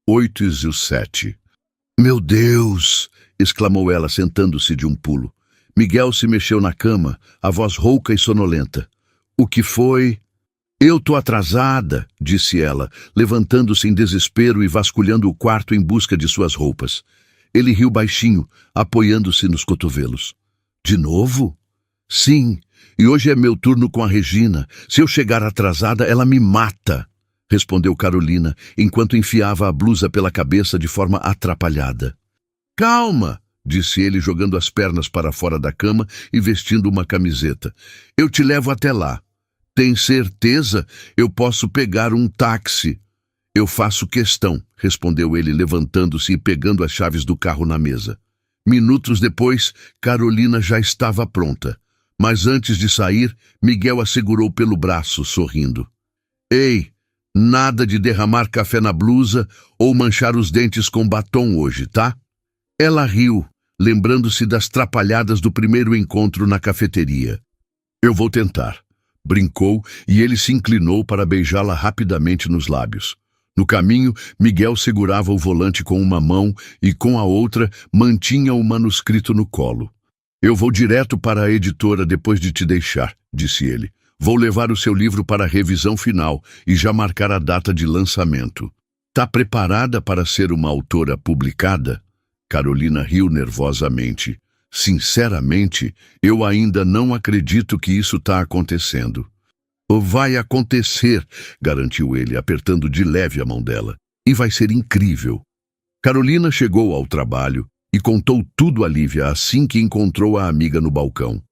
8 e o 7. "Meu Deus!" exclamou ela, sentando-se de um pulo. Miguel se mexeu na cama, a voz rouca e sonolenta. "O que foi?" "Eu tô atrasada", disse ela, levantando-se em desespero e vasculhando o quarto em busca de suas roupas. Ele riu baixinho, apoiando-se nos cotovelos. "De novo?" "Sim, e hoje é meu turno com a Regina. Se eu chegar atrasada, ela me mata", respondeu Carolina, enquanto enfiava a blusa pela cabeça de forma atrapalhada. "Calma", disse ele, jogando as pernas para fora da cama e vestindo uma camiseta. "Eu te levo até lá." "Tem certeza? Eu posso pegar um táxi." "Eu faço questão", respondeu ele, levantando-se e pegando as chaves do carro na mesa. Minutos depois, Carolina já estava pronta. Mas antes de sair, Miguel a segurou pelo braço, sorrindo. "Ei, nada de derramar café na blusa ou manchar os dentes com batom hoje, tá?" Ela riu, lembrando-se das trapalhadas do primeiro encontro na cafeteria. "Eu vou tentar", brincou, e ele se inclinou para beijá-la rapidamente nos lábios. No caminho, Miguel segurava o volante com uma mão e com a outra mantinha o manuscrito no colo. "Eu vou direto para a editora depois de te deixar", disse ele. "Vou levar o seu livro para a revisão final e já marcar a data de lançamento." "Tá preparada para ser uma autora publicada?" Carolina riu nervosamente. "Sinceramente, eu ainda não acredito que isso está acontecendo." "Vai acontecer", garantiu ele, apertando de leve a mão dela. "E vai ser incrível." Carolina chegou ao trabalho e contou tudo a Lívia assim que encontrou a amiga no balcão.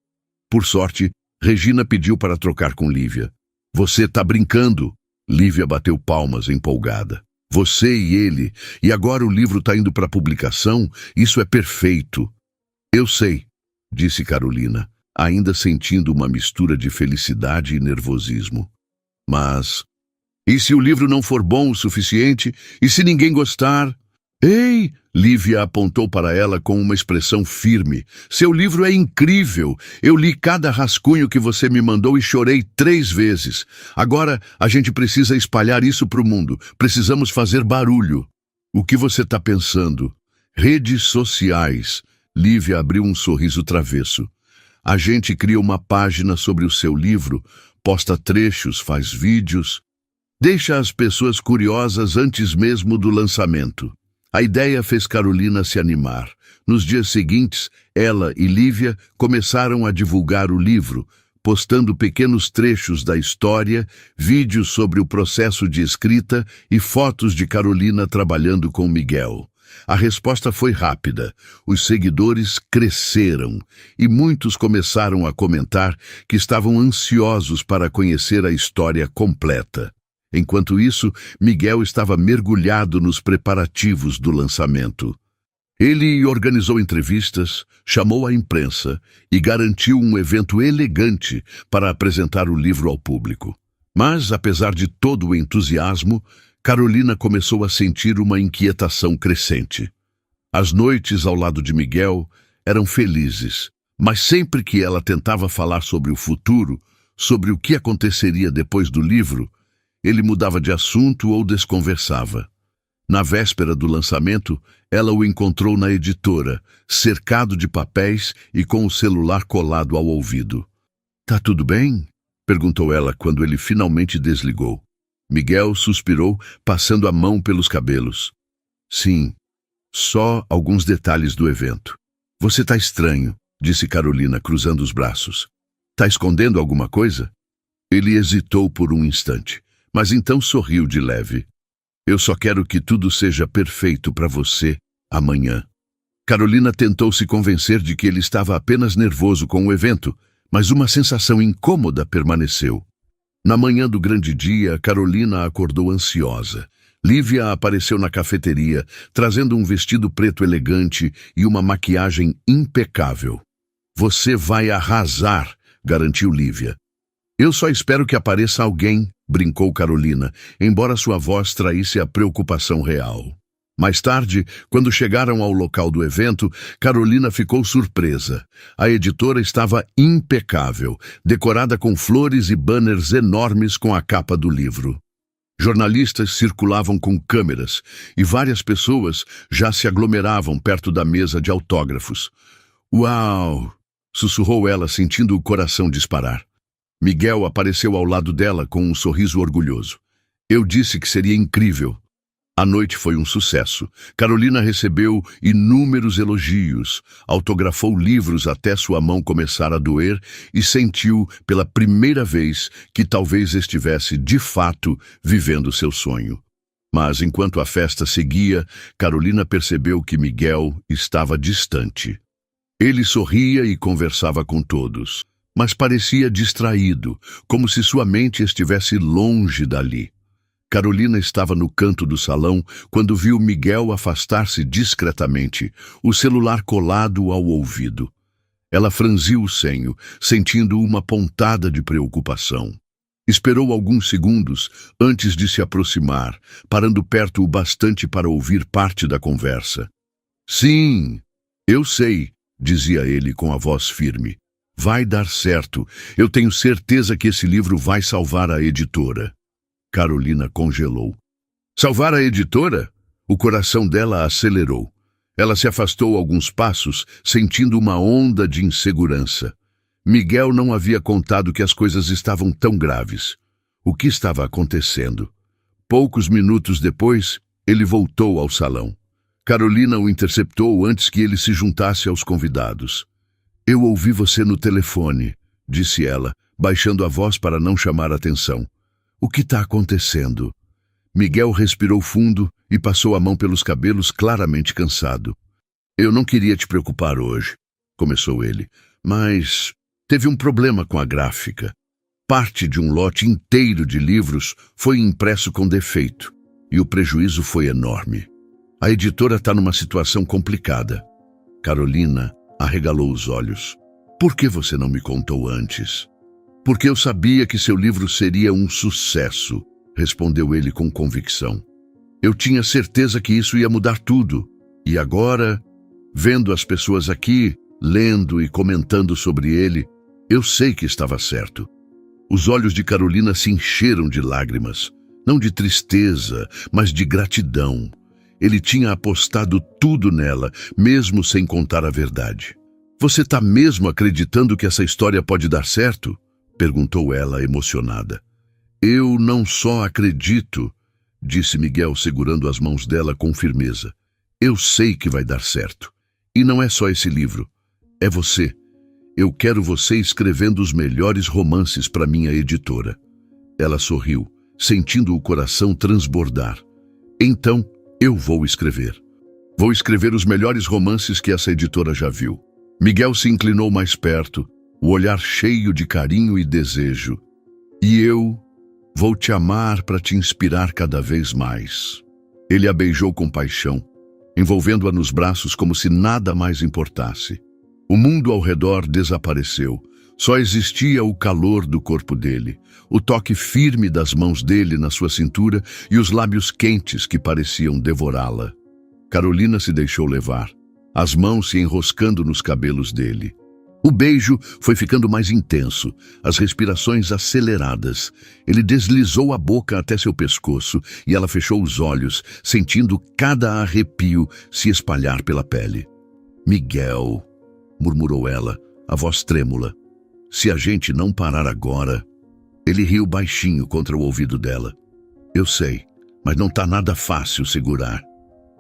Por sorte, Regina pediu para trocar com Lívia. "Você tá brincando?" Lívia bateu palmas, empolgada. "Você e ele, e agora o livro tá indo para publicação? Isso é perfeito." "Eu sei", disse Carolina, ainda sentindo uma mistura de felicidade e nervosismo. "Mas, e se o livro não for bom o suficiente? E se ninguém gostar?" "Ei!" Lívia apontou para ela com uma expressão firme. "Seu livro é incrível! Eu li cada rascunho que você me mandou e chorei 3 vezes. Agora a gente precisa espalhar isso para o mundo. Precisamos fazer barulho." "O que você está pensando?" "Redes sociais." Lívia abriu um sorriso travesso. "A gente cria uma página sobre o seu livro, posta trechos, faz vídeos. Deixa as pessoas curiosas antes mesmo do lançamento." A ideia fez Carolina se animar. Nos dias seguintes, ela e Lívia começaram a divulgar o livro, postando pequenos trechos da história, vídeos sobre o processo de escrita e fotos de Carolina trabalhando com Miguel. A resposta foi rápida. Os seguidores cresceram e muitos começaram a comentar que estavam ansiosos para conhecer a história completa. Enquanto isso, Miguel estava mergulhado nos preparativos do lançamento. Ele organizou entrevistas, chamou a imprensa e garantiu um evento elegante para apresentar o livro ao público. Mas, apesar de todo o entusiasmo, Carolina começou a sentir uma inquietação crescente. As noites ao lado de Miguel eram felizes, mas sempre que ela tentava falar sobre o futuro, sobre o que aconteceria depois do livro, ele mudava de assunto ou desconversava. Na véspera do lançamento, ela o encontrou na editora, cercado de papéis e com o celular colado ao ouvido. "Tá tudo bem?" perguntou ela quando ele finalmente desligou. Miguel suspirou, passando a mão pelos cabelos. "Sim, só alguns detalhes do evento. Você tá estranho." disse Carolina, cruzando os braços. Tá escondendo alguma coisa? Ele hesitou por um instante, mas então sorriu de leve. Eu só quero que tudo seja perfeito para você amanhã. Carolina tentou se convencer de que ele estava apenas nervoso com o evento, mas uma sensação incômoda permaneceu. Na manhã do grande dia, Carolina acordou ansiosa. Lívia apareceu na cafeteria, trazendo um vestido preto elegante e uma maquiagem impecável. Você vai arrasar, garantiu Lívia. Eu só espero que apareça alguém, brincou Carolina, embora sua voz traísse a preocupação real. Mais tarde, quando chegaram ao local do evento, Carolina ficou surpresa. A editora estava impecável, decorada com flores e banners enormes com a capa do livro. Jornalistas circulavam com câmeras e várias pessoas já se aglomeravam perto da mesa de autógrafos. Uau! Sussurrou ela, sentindo o coração disparar. Miguel apareceu ao lado dela com um sorriso orgulhoso. Eu disse que seria incrível. A noite foi um sucesso. Carolina recebeu inúmeros elogios, autografou livros até sua mão começar a doer e sentiu, pela primeira vez, que talvez estivesse, de fato, vivendo seu sonho. Mas, enquanto a festa seguia, Carolina percebeu que Miguel estava distante. Ele sorria e conversava com todos, mas parecia distraído, como se sua mente estivesse longe dali. Carolina estava no canto do salão quando viu Miguel afastar-se discretamente, o celular colado ao ouvido. Ela franziu o senho, sentindo uma pontada de preocupação. Esperou alguns segundos antes de se aproximar, parando perto o bastante para ouvir parte da conversa. Sim, eu sei, dizia ele com a voz firme. Vai dar certo. Eu tenho certeza que esse livro vai salvar a editora. Carolina congelou. Salvar a editora? O coração dela acelerou. Ela se afastou alguns passos, sentindo uma onda de insegurança. Miguel não havia contado que as coisas estavam tão graves. O que estava acontecendo? Poucos minutos depois, ele voltou ao salão. Carolina o interceptou antes que ele se juntasse aos convidados. Eu ouvi você no telefone, disse ela, baixando a voz para não chamar atenção. O que está acontecendo? Miguel respirou fundo e passou a mão pelos cabelos, claramente cansado. Eu não queria te preocupar hoje, começou ele, mas teve um problema com a gráfica. Parte de um lote inteiro de livros foi impresso com defeito, e o prejuízo foi enorme. A editora está numa situação complicada. Carolina arregalou os olhos. Por que você não me contou antes? Porque eu sabia que seu livro seria um sucesso, respondeu ele com convicção. Eu tinha certeza que isso ia mudar tudo. E agora, vendo as pessoas aqui, lendo e comentando sobre ele, eu sei que estava certo. Os olhos de Carolina se encheram de lágrimas, não de tristeza, mas de gratidão. Ele tinha apostado tudo nela, mesmo sem contar a verdade. Você está mesmo acreditando que essa história pode dar certo? Perguntou ela, emocionada. Eu não só acredito, disse Miguel, segurando as mãos dela com firmeza. Eu sei que vai dar certo. E não é só esse livro. É você. Eu quero você escrevendo os melhores romances para minha editora. Ela sorriu, sentindo o coração transbordar. Então, eu vou escrever. Vou escrever os melhores romances que essa editora já viu. Miguel se inclinou mais perto, o olhar cheio de carinho e desejo. E eu vou te amar para te inspirar cada vez mais. Ele a beijou com paixão, envolvendo-a nos braços como se nada mais importasse. O mundo ao redor desapareceu. Só existia o calor do corpo dele, o toque firme das mãos dele na sua cintura e os lábios quentes que pareciam devorá-la. Carolina se deixou levar, as mãos se enroscando nos cabelos dele. O beijo foi ficando mais intenso, as respirações aceleradas. Ele deslizou a boca até seu pescoço e ela fechou os olhos, sentindo cada arrepio se espalhar pela pele. Miguel, murmurou ela, a voz trêmula. Se a gente não parar agora... Ele riu baixinho contra o ouvido dela. Eu sei, mas não tá nada fácil segurar.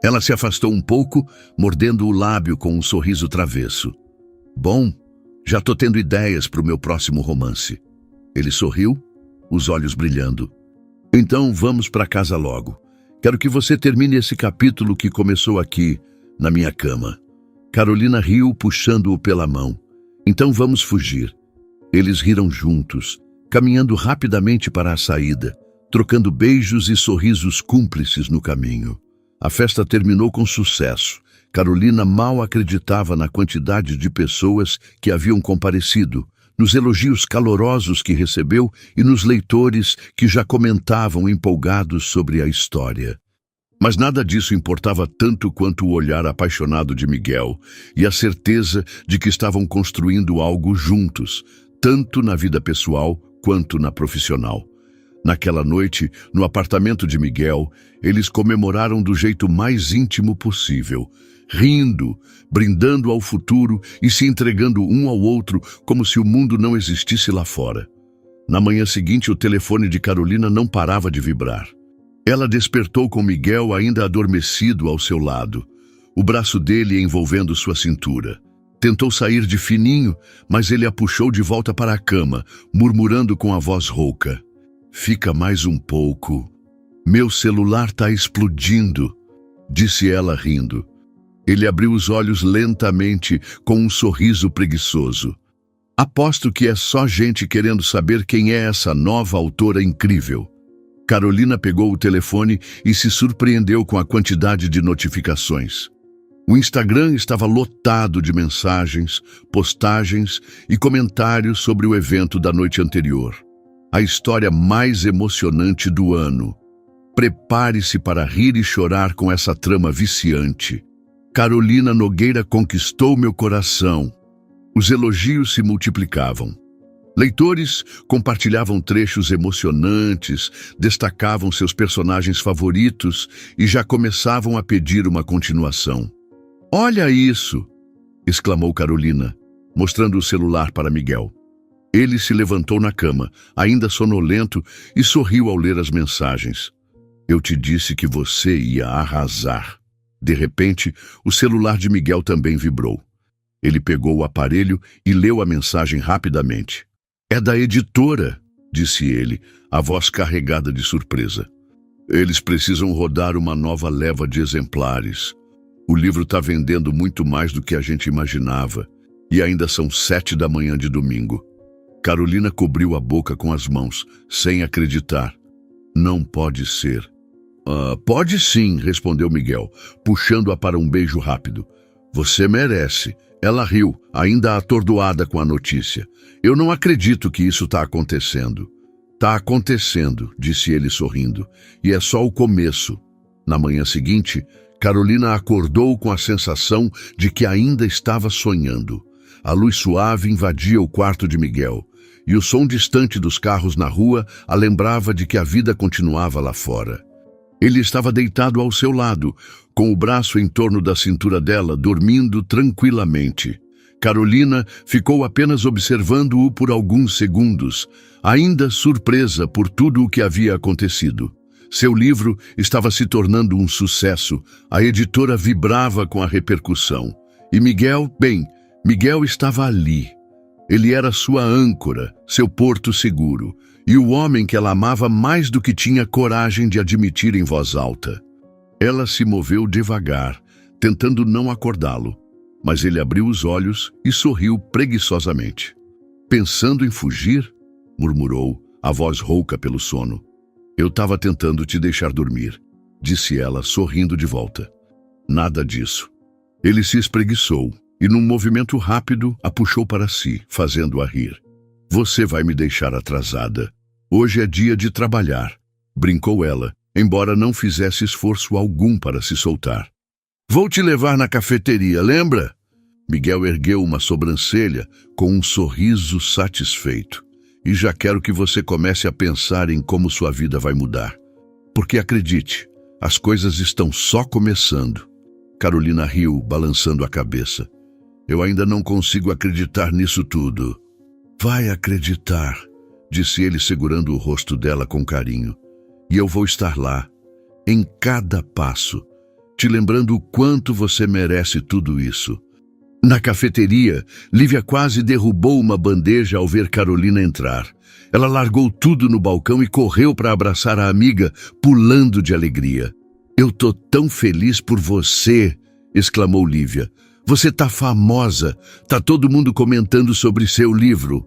Ela se afastou um pouco, mordendo o lábio com um sorriso travesso. Bom, já tô tendo ideias para o meu próximo romance. Ele sorriu, os olhos brilhando. Então vamos para casa logo. Quero que você termine esse capítulo que começou aqui, na minha cama. Carolina riu, puxando-o pela mão. Então vamos fugir. Eles riram juntos, caminhando rapidamente para a saída, trocando beijos e sorrisos cúmplices no caminho. A festa terminou com sucesso. Carolina mal acreditava na quantidade de pessoas que haviam comparecido, nos elogios calorosos que recebeu e nos leitores que já comentavam empolgados sobre a história. Mas nada disso importava tanto quanto o olhar apaixonado de Miguel e a certeza de que estavam construindo algo juntos, tanto na vida pessoal quanto na profissional. Naquela noite, no apartamento de Miguel, eles comemoraram do jeito mais íntimo possível, rindo, brindando ao futuro e se entregando um ao outro como se o mundo não existisse lá fora. Na manhã seguinte, o telefone de Carolina não parava de vibrar. Ela despertou com Miguel ainda adormecido ao seu lado, o braço dele envolvendo sua cintura. Tentou sair de fininho, mas ele a puxou de volta para a cama, murmurando com a voz rouca. Fica mais um pouco. Meu celular tá explodindo, disse ela rindo. Ele abriu os olhos lentamente, com um sorriso preguiçoso. Aposto que é só gente querendo saber quem é essa nova autora incrível. Carolina pegou o telefone e se surpreendeu com a quantidade de notificações. O Instagram estava lotado de mensagens, postagens e comentários sobre o evento da noite anterior. A história mais emocionante do ano. Prepare-se para rir e chorar com essa trama viciante. Carolina Nogueira conquistou meu coração. Os elogios se multiplicavam. Leitores compartilhavam trechos emocionantes, destacavam seus personagens favoritos e já começavam a pedir uma continuação. Olha isso! Exclamou Carolina, mostrando o celular para Miguel. Ele se levantou na cama, ainda sonolento, e sorriu ao ler as mensagens. Eu te disse que você ia arrasar. De repente, o celular de Miguel também vibrou. Ele pegou o aparelho e leu a mensagem rapidamente. É da editora, disse ele, a voz carregada de surpresa. Eles precisam rodar uma nova leva de exemplares. O livro está vendendo muito mais do que a gente imaginava, e ainda são 7 da manhã de domingo. Carolina cobriu a boca com as mãos, sem acreditar. Não pode ser. Pode sim, respondeu Miguel, puxando-a para um beijo rápido. Você merece. Ela riu, ainda atordoada com a notícia. Eu não acredito que isso está acontecendo. Está acontecendo, disse ele sorrindo, e é só o começo. Na manhã seguinte, Carolina acordou com a sensação de que ainda estava sonhando. A luz suave invadia o quarto de Miguel, e o som distante dos carros na rua a lembrava de que a vida continuava lá fora. Ele estava deitado ao seu lado, com o braço em torno da cintura dela, dormindo tranquilamente. Carolina ficou apenas observando-o por alguns segundos, ainda surpresa por tudo o que havia acontecido. Seu livro estava se tornando um sucesso, a editora vibrava com a repercussão. E Miguel estava ali. Ele era sua âncora, seu porto seguro, e o homem que ela amava mais do que tinha coragem de admitir em voz alta. Ela se moveu devagar, tentando não acordá-lo, mas ele abriu os olhos e sorriu preguiçosamente. Pensando em fugir? Murmurou, a voz rouca pelo sono. Eu estava tentando te deixar dormir, disse ela, sorrindo de volta. Nada disso. Ele se espreguiçou e, num movimento rápido, a puxou para si, fazendo-a rir. Você vai me deixar atrasada. Hoje é dia de trabalhar, brincou ela, embora não fizesse esforço algum para se soltar. Vou te levar na cafeteria, lembra? Miguel ergueu uma sobrancelha com um sorriso satisfeito. E já quero que você comece a pensar em como sua vida vai mudar. Porque acredite, as coisas estão só começando. Carolina riu, balançando a cabeça. Eu ainda não consigo acreditar nisso tudo. Vai acreditar, disse ele segurando o rosto dela com carinho. E eu vou estar lá, em cada passo, te lembrando o quanto você merece tudo isso. Na cafeteria, Lívia quase derrubou uma bandeja ao ver Carolina entrar. Ela largou tudo no balcão e correu para abraçar a amiga, pulando de alegria. "Eu tô tão feliz por você", exclamou Lívia. "Você tá famosa, tá todo mundo comentando sobre seu livro."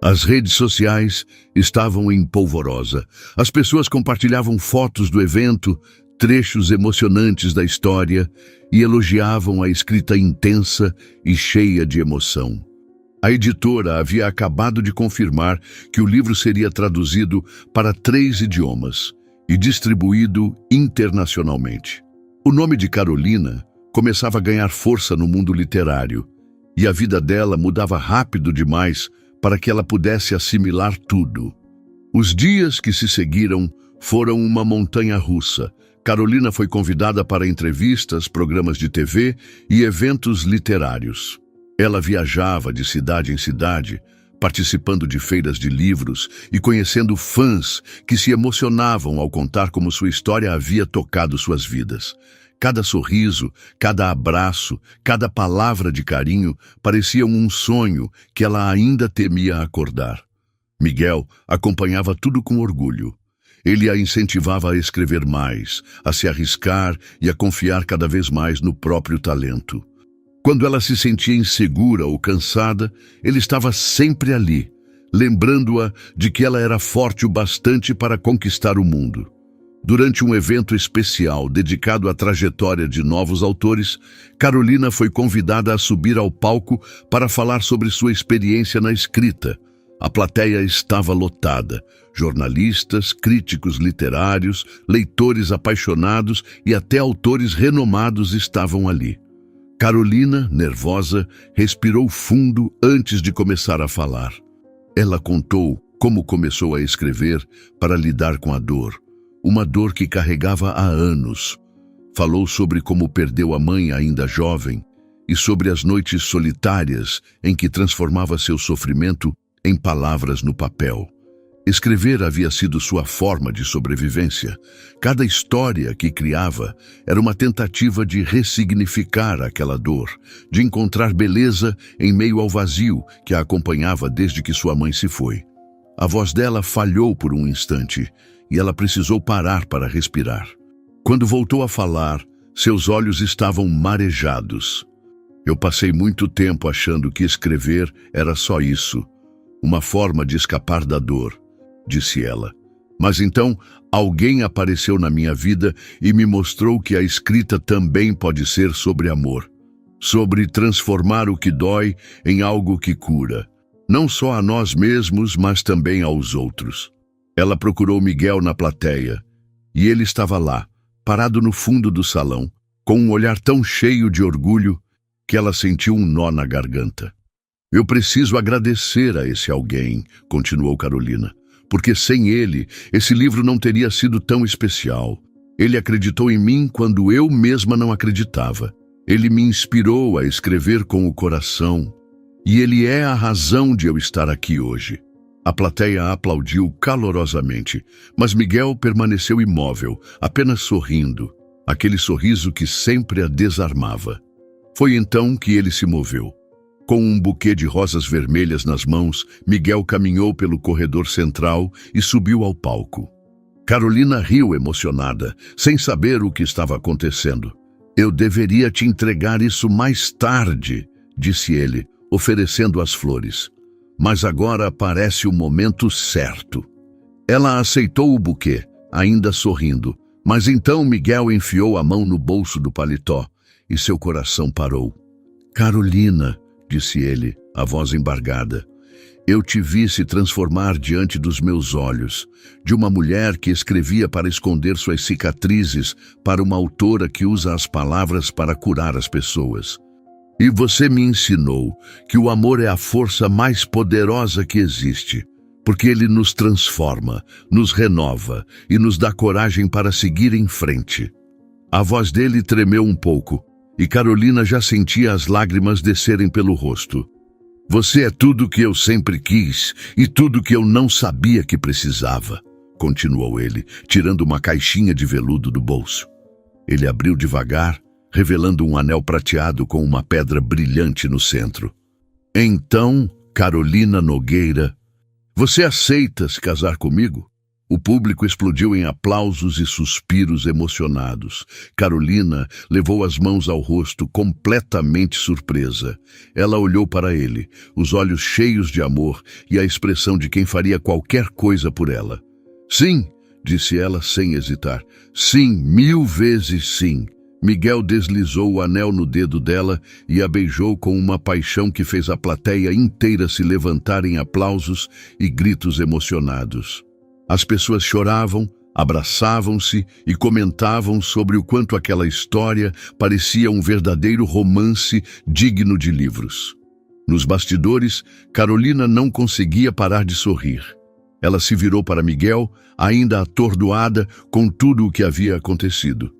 As redes sociais estavam em polvorosa. As pessoas compartilhavam fotos do evento, trechos emocionantes da história e elogiavam a escrita intensa e cheia de emoção. A editora havia acabado de confirmar que o livro seria traduzido para 3 idiomas e distribuído internacionalmente. O nome de Carolina começava a ganhar força no mundo literário e a vida dela mudava rápido demais para que ela pudesse assimilar tudo. Os dias que se seguiram foram uma montanha-russa. Carolina foi convidada para entrevistas, programas de TV e eventos literários. Ela viajava de cidade em cidade, participando de feiras de livros e conhecendo fãs que se emocionavam ao contar como sua história havia tocado suas vidas. Cada sorriso, cada abraço, cada palavra de carinho pareciam um sonho que ela ainda temia acordar. Miguel acompanhava tudo com orgulho. Ele a incentivava a escrever mais, a se arriscar e a confiar cada vez mais no próprio talento. Quando ela se sentia insegura ou cansada, ele estava sempre ali, lembrando-a de que ela era forte o bastante para conquistar o mundo. Durante um evento especial dedicado à trajetória de novos autores, Carolina foi convidada a subir ao palco para falar sobre sua experiência na escrita. A plateia estava lotada. Jornalistas, críticos literários, leitores apaixonados e até autores renomados estavam ali. Carolina, nervosa, respirou fundo antes de começar a falar. Ela contou como começou a escrever para lidar com a dor, uma dor que carregava há anos. Falou sobre como perdeu a mãe ainda jovem e sobre as noites solitárias em que transformava seu sofrimento em palavras no papel. Escrever havia sido sua forma de sobrevivência. Cada história que criava era uma tentativa de ressignificar aquela dor, de encontrar beleza em meio ao vazio que a acompanhava desde que sua mãe se foi. A voz dela falhou por um instante e ela precisou parar para respirar. Quando voltou a falar, seus olhos estavam marejados. "Eu passei muito tempo achando que escrever era só isso, uma forma de escapar da dor", disse ela. "Mas então alguém apareceu na minha vida e me mostrou que a escrita também pode ser sobre amor, sobre transformar o que dói em algo que cura, não só a nós mesmos, mas também aos outros." Ela procurou Miguel na plateia, e ele estava lá, parado no fundo do salão, com um olhar tão cheio de orgulho que ela sentiu um nó na garganta. "Eu preciso agradecer a esse alguém", continuou Carolina, "porque sem ele, esse livro não teria sido tão especial. Ele acreditou em mim quando eu mesma não acreditava. Ele me inspirou a escrever com o coração, e ele é a razão de eu estar aqui hoje." A plateia aplaudiu calorosamente, mas Miguel permaneceu imóvel, apenas sorrindo, aquele sorriso que sempre a desarmava. Foi então que ele se moveu. Com um buquê de rosas vermelhas nas mãos, Miguel caminhou pelo corredor central e subiu ao palco. Carolina riu emocionada, sem saber o que estava acontecendo. "Eu deveria te entregar isso mais tarde", disse ele, oferecendo as flores. "Mas agora parece o momento certo." Ela aceitou o buquê, ainda sorrindo, mas então Miguel enfiou a mão no bolso do paletó e seu coração parou. "Carolina", disse ele, a voz embargada, "eu te vi se transformar diante dos meus olhos, de uma mulher que escrevia para esconder suas cicatrizes, para uma autora que usa as palavras para curar as pessoas. E você me ensinou que o amor é a força mais poderosa que existe, porque ele nos transforma, nos renova e nos dá coragem para seguir em frente." A voz dele tremeu um pouco, e Carolina já sentia as lágrimas descerem pelo rosto. "Você é tudo que eu sempre quis e tudo que eu não sabia que precisava", continuou ele, tirando uma caixinha de veludo do bolso. Ele abriu devagar, revelando um anel prateado com uma pedra brilhante no centro. Então, Carolina Nogueira, você aceita se casar comigo? O público explodiu em aplausos e suspiros emocionados. Carolina levou as mãos ao rosto, completamente surpresa. Ela olhou para ele, os olhos cheios de amor e a expressão de quem faria qualquer coisa por ela. Sim, disse ela sem hesitar. Sim, 1000 vezes sim. Miguel deslizou o anel no dedo dela e a beijou com uma paixão que fez a plateia inteira se levantar em aplausos e gritos emocionados. As pessoas choravam, abraçavam-se e comentavam sobre o quanto aquela história parecia um verdadeiro romance digno de livros. Nos bastidores, Carolina não conseguia parar de sorrir. Ela se virou para Miguel, ainda atordoada com tudo o que havia acontecido.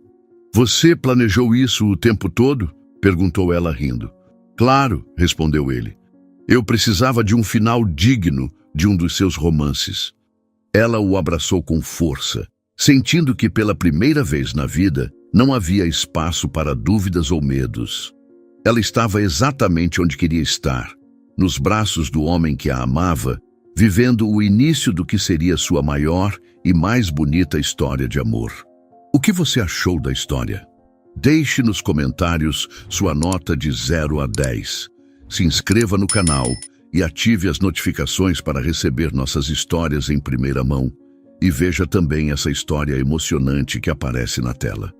Você planejou isso o tempo todo? Perguntou ela rindo. Claro, respondeu ele. Eu precisava de um final digno de um dos seus romances. Ela o abraçou com força, sentindo que pela primeira vez na vida não havia espaço para dúvidas ou medos. Ela estava exatamente onde queria estar, nos braços do homem que a amava, vivendo o início do que seria sua maior e mais bonita história de amor. O que você achou da história? Deixe nos comentários sua nota de 0 a 10. Se inscreva no canal e ative as notificações para receber nossas histórias em primeira mão. E veja também essa história emocionante que aparece na tela.